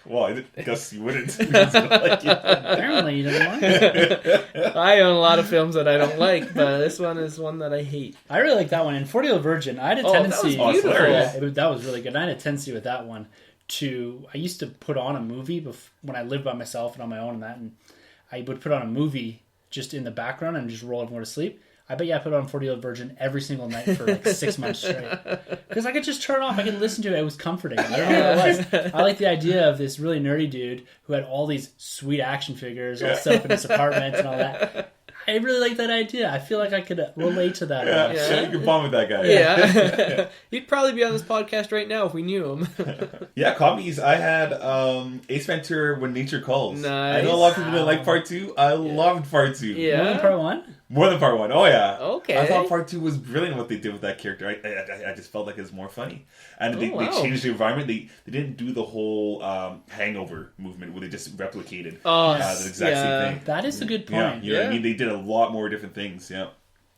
Speaker 3: Well, I guess you wouldn't.
Speaker 1: Apparently, you don't like it.
Speaker 2: I own a lot of films that I don't like, but this one is one that I hate.
Speaker 1: I really like that one. In 40 Year Old Virgin, I had a tendency.
Speaker 2: That was beautiful.
Speaker 1: That was really good. I had a tendency with that one I used to put on a movie when I lived by myself and on my own and I would put on a movie just in the background and just roll everyone to sleep. I bet you I put on 40 Year Old Virgin every single night for like 6 months straight. Because I could just turn it off. I could listen to it. It was comforting. I don't know what it was. I like the idea of this really nerdy dude who had all these sweet action figures all set up in his apartment and all that. I really like that idea. I feel like I could relate to that.
Speaker 3: You could bond with that guy.
Speaker 2: Yeah. He'd probably be on this podcast right now if we knew him.
Speaker 3: Yeah, comedies. I had Ace Ventura: When Nature Calls.
Speaker 2: Nice.
Speaker 3: I know a lot of people didn't like part 2. I loved part 2.
Speaker 2: Yeah.
Speaker 1: More than part 1?
Speaker 3: More than part 1. Oh, yeah.
Speaker 2: Okay.
Speaker 3: I thought part 2 was brilliant what they did with that character. I just felt like it was more funny. And they changed the environment. They didn't do the whole hangover movement where they just replicated the exact same thing.
Speaker 1: That is a good point.
Speaker 3: You know what I mean? They did a lot more different things,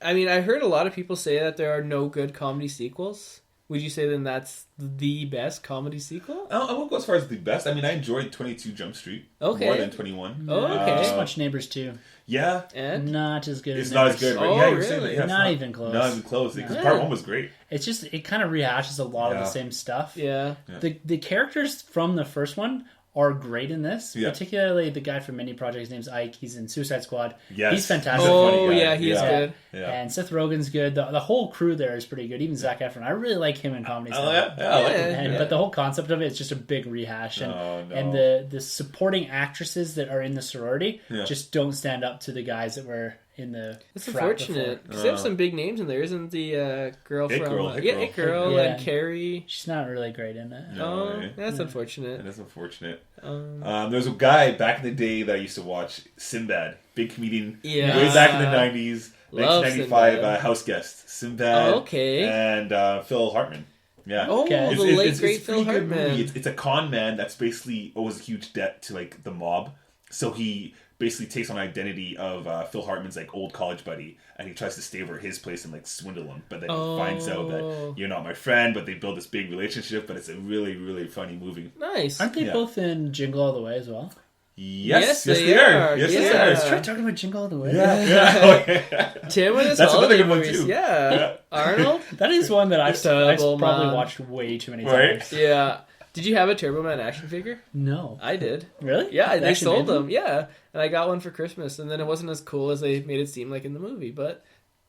Speaker 2: I mean, I heard a lot of people say that there are no good comedy sequels. Would you say then that's the best comedy sequel?
Speaker 3: I won't go as far as the best. I mean, I enjoyed 22 Jump Street more than 21.
Speaker 2: Oh, okay.
Speaker 1: I just watched Neighbors 2.
Speaker 3: Yeah.
Speaker 1: And? Not as good as
Speaker 3: Neighbors. It's not as good.
Speaker 2: Oh,
Speaker 3: yeah,
Speaker 2: really?
Speaker 1: Not even close.
Speaker 3: Not even close. Because part 1 was great.
Speaker 1: It's just, it kind of rehashes a lot of the same stuff.
Speaker 2: Yeah.
Speaker 1: The characters from the first one are great in this. Particularly the guy from Mini Project. His name's Ike. He's in Suicide Squad.
Speaker 3: Yes.
Speaker 1: He's fantastic.
Speaker 2: Oh, yeah, he is good.
Speaker 3: Yeah.
Speaker 1: And Seth Rogen's good. The whole crew there is pretty good. Even Zac Efron. I really like him in comedy stuff.
Speaker 3: I like him.
Speaker 1: But the whole concept of it is just a big rehash. And the supporting actresses that are in the sorority just don't stand up to the guys that were in the
Speaker 2: That's unfortunate. Because they have some big names in there. Isn't the girl
Speaker 3: It
Speaker 2: from...
Speaker 3: Girl.
Speaker 2: It Girl and Carrie.
Speaker 1: She's not really great in it.
Speaker 2: That's unfortunate.
Speaker 3: That is unfortunate. There's a guy back in the day that I used to watch, Sinbad. Big comedian.
Speaker 2: Yeah.
Speaker 3: Way back in the 90s.
Speaker 2: Love
Speaker 3: 1995 house guest. Sinbad.
Speaker 2: Okay.
Speaker 3: And Phil Hartman. Yeah.
Speaker 2: Oh,
Speaker 1: Okay.
Speaker 2: the late great Phil Hartman.
Speaker 3: It's a con man that's basically owes a huge debt to like the mob. So he basically takes on identity of Phil Hartman's like old college buddy, and he tries to stay over at his place and like swindle him. But then he finds out that you're not my friend. But they build this big relationship. But it's a really, really funny movie.
Speaker 2: Nice.
Speaker 1: Aren't they both in Jingle All the Way as well?
Speaker 3: Yes, they are. Yes, they are.
Speaker 1: Let's try talking about Jingle All the Way.
Speaker 3: Yeah.
Speaker 2: Tim and his
Speaker 3: That's
Speaker 2: holiday
Speaker 3: another good one
Speaker 2: movies.
Speaker 3: too.
Speaker 2: Yeah. Arnold.
Speaker 1: That is one that I've
Speaker 2: Terrible
Speaker 1: probably
Speaker 2: Man.
Speaker 1: watched way too many
Speaker 3: Right?
Speaker 1: times.
Speaker 2: Yeah. Did you have a Turbo Man action figure?
Speaker 1: No.
Speaker 2: I did.
Speaker 1: Really?
Speaker 2: Yeah, they
Speaker 1: actually
Speaker 2: sold
Speaker 1: made
Speaker 2: them. Yeah. And I got one for Christmas, and then it wasn't as cool as they made it seem like in the movie, but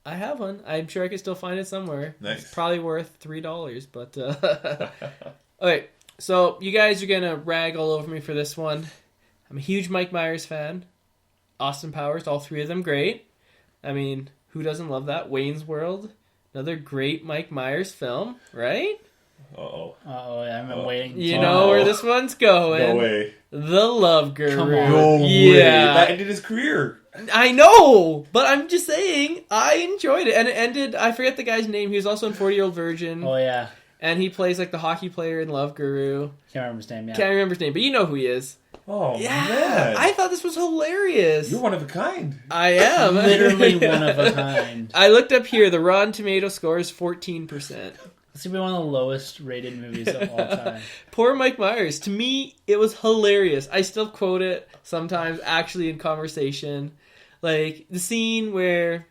Speaker 2: I have one. I'm sure I could still find it somewhere.
Speaker 3: Nice.
Speaker 2: It's probably worth $3, but okay. So you guys are gonna rag all over me for this one. I'm a huge Mike Myers fan. Austin Powers, all 3 of them great. I mean, who doesn't love that? Wayne's World, another great Mike Myers film, right?
Speaker 3: Uh-oh.
Speaker 1: I'm waiting.
Speaker 2: You know where this one's going.
Speaker 3: No way.
Speaker 2: The Love Guru.
Speaker 1: Come on.
Speaker 3: No way.
Speaker 2: Yeah.
Speaker 3: That ended his career.
Speaker 2: I know, but I'm just saying, I enjoyed it. And it ended, I forget the guy's name, he was also in 40 Year Old Virgin.
Speaker 1: Oh, yeah.
Speaker 2: And he plays like the hockey player in Love Guru.
Speaker 1: Can't remember his name,
Speaker 2: Can't remember his name, but you know who he is.
Speaker 3: Oh,
Speaker 2: Yeah,
Speaker 3: man.
Speaker 2: I thought this was hilarious.
Speaker 3: You're one of a kind.
Speaker 2: I am.
Speaker 1: Literally one of a kind.
Speaker 2: I looked up here, the Rotten Tomato score is 14%.
Speaker 1: This would be one of the lowest rated movies of all time.
Speaker 2: Poor Mike Myers. To me, it was hilarious. I still quote it sometimes, actually in conversation. Like, the scene where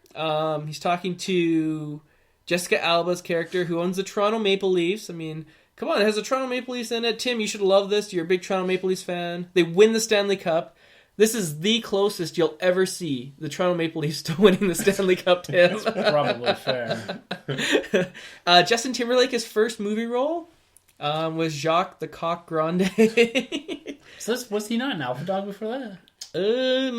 Speaker 2: he's talking to Jessica Alba's character, who owns the Toronto Maple Leafs. I mean, come on, it has the Toronto Maple Leafs in it. Tim, you should love this. You're a big Toronto Maple Leafs fan. They win the Stanley Cup. This is the closest you'll ever see the Toronto Maple Leafs to winning the Stanley Cup, Tim.
Speaker 1: That's probably fair.
Speaker 2: Justin Timberlake, his first movie role was Jacques the Coq Grande.
Speaker 1: So was he not an Alpha Dog before that?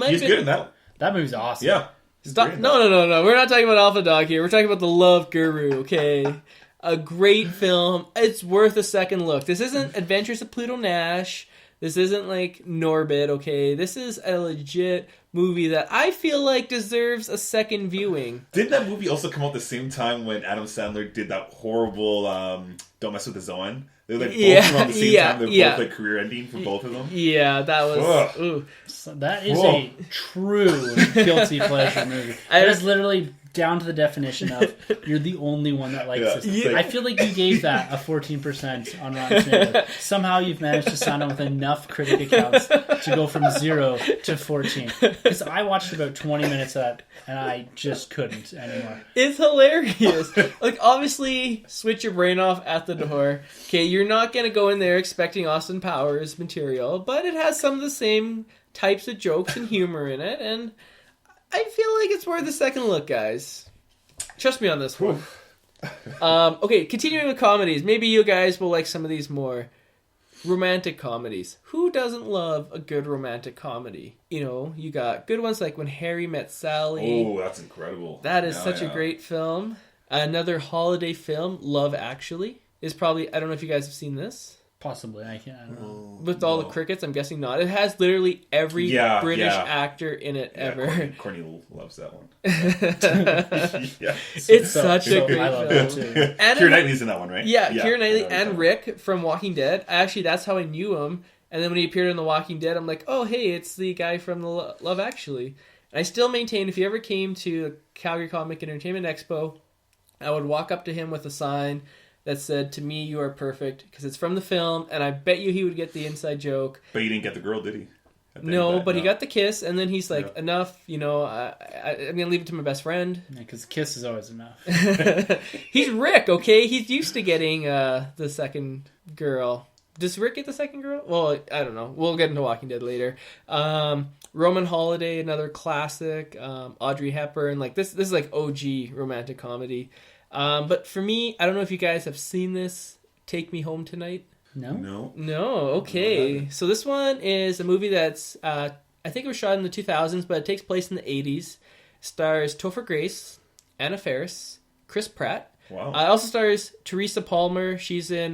Speaker 3: He's good in that.
Speaker 1: That movie's awesome.
Speaker 3: Yeah.
Speaker 2: Stop. No. We're not talking about Alpha Dog here. We're talking about The Love Guru, okay? A great film. It's worth a second look. This isn't Adventures of Pluto Nash. This isn't like Norbit, okay? This is a legit movie that I feel like deserves a second viewing.
Speaker 3: Didn't that movie also come out the same time when Adam Sandler did that horrible Don't Mess with the Zoan? They were like both around the same time. They were both like career ending for both of them.
Speaker 2: Yeah, that was... Ooh.
Speaker 1: So that is a true guilty pleasure movie. That is literally down to the definition of you're the only one that likes this.
Speaker 3: Yeah.
Speaker 1: I feel like you gave that a 14% on Rotten Tomatoes. Somehow you've managed to sign on with enough critic accounts to go from 0 to 14. Because I watched about 20 minutes of that and I just couldn't anymore.
Speaker 2: It's hilarious. Like, obviously, switch your brain off at the door. Okay, you're not going to go in there expecting Austin Powers material, but it has some of the same types of jokes and humor in it, and I feel like it's worth a second look, guys. Trust me on this one. Okay, continuing with comedies. Maybe you guys will like some of these more. Romantic comedies. Who doesn't love a good romantic comedy? You know, you got good ones like When Harry Met Sally.
Speaker 3: Oh, that's incredible.
Speaker 2: That is such a great film. Another holiday film, Love Actually, is probably, I don't know if you guys have seen this.
Speaker 1: Possibly, I don't know.
Speaker 2: With all the crickets, I'm guessing not. It has literally every British actor in it ever.
Speaker 3: Courtney loves that one.
Speaker 2: It's such a great film. I love it too.
Speaker 3: Keira Knightley's in that one, right?
Speaker 2: Yeah, Keira Knightley and Rick from Walking Dead. Actually, that's how I knew him. And then when he appeared in The Walking Dead, I'm like, oh, hey, it's the guy from the Love Actually. And I still maintain, if you ever came to Calgary Comic Entertainment Expo, I would walk up to him with a sign that said, "To me, you are perfect," because it's from the film, and I bet you he would get the inside joke.
Speaker 3: But he didn't get the girl, did he?
Speaker 2: No, but he got the kiss, and then he's like, enough, you know, I'm going to leave it to my best friend.
Speaker 1: Yeah, because kiss is always enough.
Speaker 2: He's Rick, okay? He's used to getting the second girl. Does Rick get the second girl? Well, I don't know. We'll get into Walking Dead later. Roman Holiday, another classic. Audrey Hepburn. Like this is like OG romantic comedy. But for me, I don't know if you guys have seen this. Take Me Home Tonight.
Speaker 3: No.
Speaker 2: Okay. So this one is a movie that's I think it was shot in the 2000s, but it takes place in the 80s. Stars Topher Grace, Anna Faris, Chris Pratt.
Speaker 3: Wow.
Speaker 2: It also stars Teresa Palmer. She's in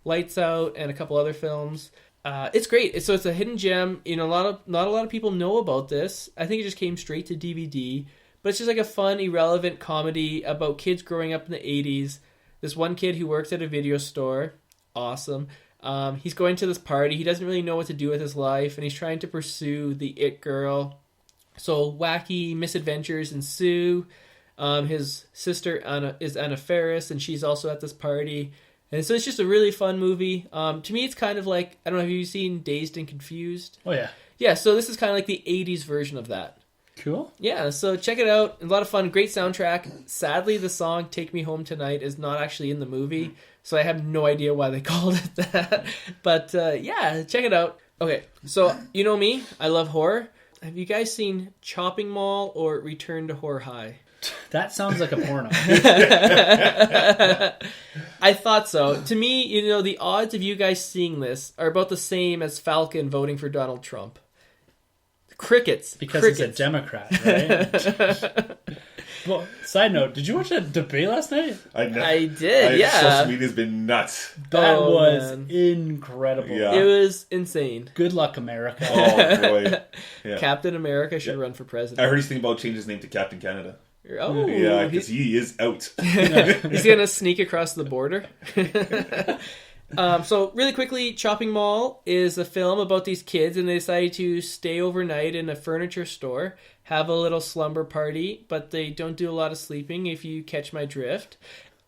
Speaker 2: Lights Out and a couple other films. It's great. So it's a hidden gem. You know, not a lot of people know about this. I think it just came straight to DVD. But it's just like a fun, irrelevant comedy about kids growing up in the 80s. This one kid who works at a video store. Awesome. He's going to this party. He doesn't really know what to do with his life, and he's trying to pursue the it girl. So wacky misadventures ensue. His sister is Anna Faris, and she's also at this party. And so it's just a really fun movie. To me, it's kind of like, I don't know, have you seen Dazed and Confused?
Speaker 1: Oh, yeah.
Speaker 2: Yeah, so this is kind of like the 80s version of that.
Speaker 1: Cool.
Speaker 2: Yeah, so check it out. A lot of fun, great soundtrack. Sadly, the song Take Me Home Tonight is not actually in the movie, so I have no idea why they called it that. But yeah, check it out. Okay, so you know me, I love horror. Have you guys seen Chopping Mall or Return to Horror High?
Speaker 1: That sounds like a porno.
Speaker 2: I thought so. To me, you know, the odds of you guys seeing this are about the same as Falcon voting for Donald Trump. Crickets.
Speaker 1: Because he's a Democrat, right? Well, side note, did you watch that debate last night?
Speaker 2: I did, yeah.
Speaker 3: Social media's been nuts.
Speaker 1: That was incredible.
Speaker 2: Yeah. It was insane.
Speaker 1: Good luck, America.
Speaker 3: Oh, boy. Yeah.
Speaker 2: Captain America should run for president.
Speaker 3: I heard he's thinking about changing his name to Captain Canada.
Speaker 2: Oh.
Speaker 3: Yeah, because he is out.
Speaker 2: He's going to sneak across the border. So really quickly, Chopping Mall is a film about these kids, and they decide to stay overnight in a furniture store, have a little slumber party, but they don't do a lot of sleeping, if you catch my drift.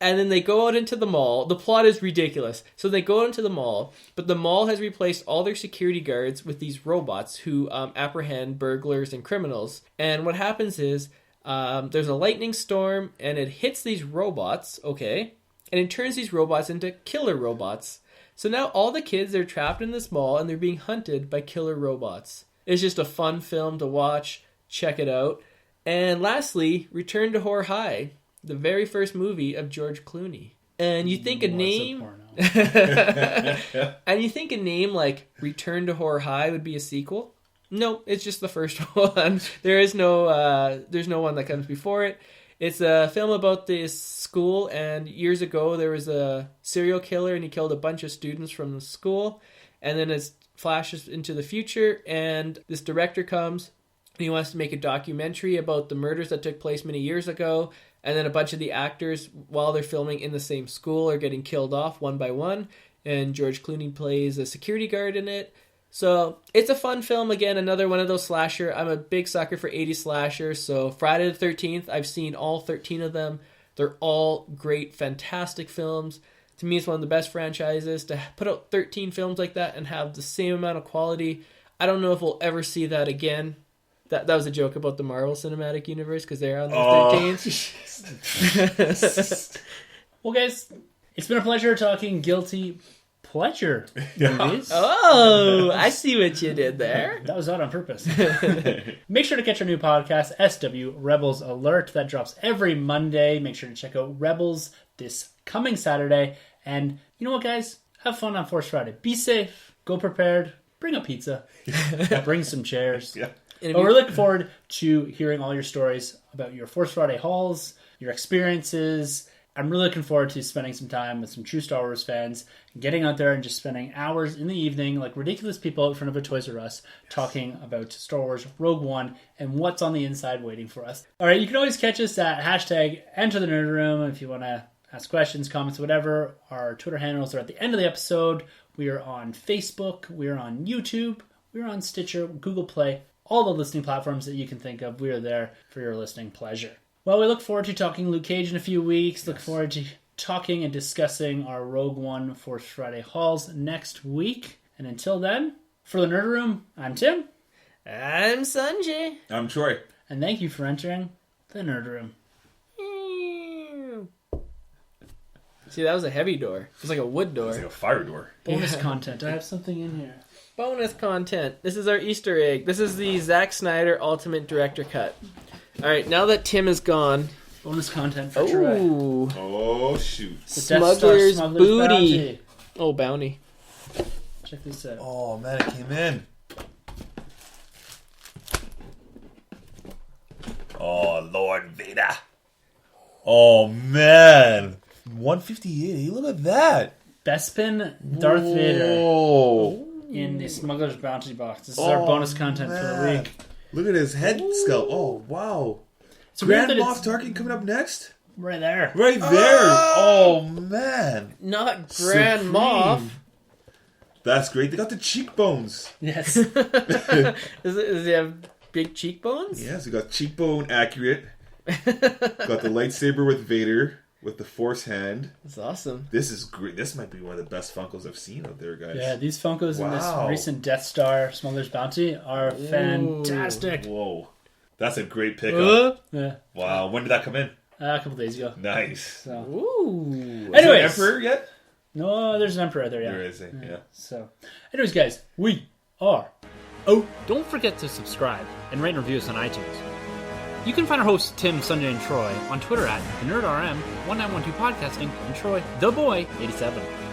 Speaker 2: And then they go out into the mall. The plot is ridiculous. So they go into the mall, but the mall has replaced all their security guards with these robots who apprehend burglars and criminals. And what happens is there's a lightning storm, and it hits these robots, okay? And it turns these robots into killer robots. So now all the kids are trapped in this mall and they're being hunted by killer robots. It's just a fun film to watch. Check it out. And lastly, Return to Horror High, the very first movie of George Clooney. And you think a name and you think a name like Return to Horror High would be a sequel? No, it's just the first one. There's no one that comes before it. It's a film about this school, and years ago there was a serial killer, and he killed a bunch of students from the school. And then it flashes into the future, and this director comes, and he wants to make a documentary about the murders that took place many years ago. And then a bunch of the actors, while they're filming in the same school, are getting killed off one by one. And George Clooney plays a security guard in it. So it's a fun film. Again, another one of those slasher. I'm a big sucker for 80s slashers. So Friday the 13th, I've seen all 13 of them. They're all great, fantastic films. To me, it's one of the best franchises. To put out 13 films like that and have the same amount of quality, I don't know if we'll ever see that again. That was a joke about the Marvel Cinematic Universe because they're on the 13th.
Speaker 1: Well, guys, it's been a pleasure talking guilty pleasure movies.
Speaker 2: Oh, I see what you did there.
Speaker 1: That was not on purpose. Make sure to catch our new podcast, SW Rebels Alert. That drops every Monday. Make sure to check out Rebels this coming Saturday. And you know what, guys? Have fun on Force Friday. Be safe. Go prepared. Bring a pizza. Bring some chairs.
Speaker 3: Yeah.
Speaker 1: But we're looking forward to hearing all your stories about your Force Friday hauls, your experiences. I'm really looking forward to spending some time with some true Star Wars fans, getting out there and just spending hours in the evening like ridiculous people out in front of a Toys R Us talking about Star Wars Rogue One and what's on the inside waiting for us. All right, you can always catch us at #EnterTheNerdRoom if you want to ask questions, comments, whatever. Our Twitter handles are at the end of the episode. We are on Facebook. We are on YouTube. We are on Stitcher, Google Play, all the listening platforms that you can think of. We are there for your listening pleasure. Well, we look forward to talking Luke Cage in a few weeks. Look forward to talking and discussing our Rogue One Force Friday hauls next week. And until then, for the Nerd Room, I'm Tim.
Speaker 2: I'm Sunjay.
Speaker 3: I'm Troy.
Speaker 1: And thank you for entering the Nerd Room.
Speaker 2: See, that was a heavy door. It was like a wood door.
Speaker 3: It's like a fire door.
Speaker 1: Bonus content. I have something in here.
Speaker 2: Bonus content. This is our Easter egg. This is the Zack Snyder Ultimate Director Cut. All right, now that Tim is gone.
Speaker 1: Bonus content for Troy.
Speaker 3: Oh, shoot.
Speaker 2: Smuggler's Booty. Bounty. Oh, bounty.
Speaker 1: Check this out.
Speaker 3: Oh, man, it came in. Oh, Lord Vader. Oh, man. 158. Look at that.
Speaker 1: Bespin Darth Vader. In the Smuggler's Bounty box. This is our bonus content for the week.
Speaker 3: Look at his head skull. Oh, wow. It's Grand Moff Tarkin coming up next?
Speaker 1: Right there.
Speaker 3: Right there. Oh, man.
Speaker 2: Not Grand Moff.
Speaker 3: That's great. They got the cheekbones.
Speaker 1: Yes.
Speaker 2: Does he have big cheekbones?
Speaker 3: Yes, he got cheekbone accurate. Got the lightsaber with Vader. With the Force hand.
Speaker 2: That's awesome.
Speaker 3: This is great. This might be one of the best Funkos I've seen out there, guys.
Speaker 1: Yeah, these Funkos in this recent Death Star Smuggler's Bounty are fantastic.
Speaker 3: Whoa. That's a great pickup.
Speaker 1: Yeah.
Speaker 3: Wow. When did that come in?
Speaker 1: A couple days ago.
Speaker 3: Nice.
Speaker 1: So.
Speaker 2: Ooh.
Speaker 1: Anyways.
Speaker 3: Is there an Emperor yet?
Speaker 1: No, there's an Emperor there, yeah.
Speaker 3: There is, yeah.
Speaker 1: So, anyways, guys, we are out.
Speaker 4: Don't forget to subscribe and rate and review us on iTunes. You can find our hosts Tim, Sunjay, and Troy on Twitter at TheNerdRM1912Podcasting and Troy, TheBoy87.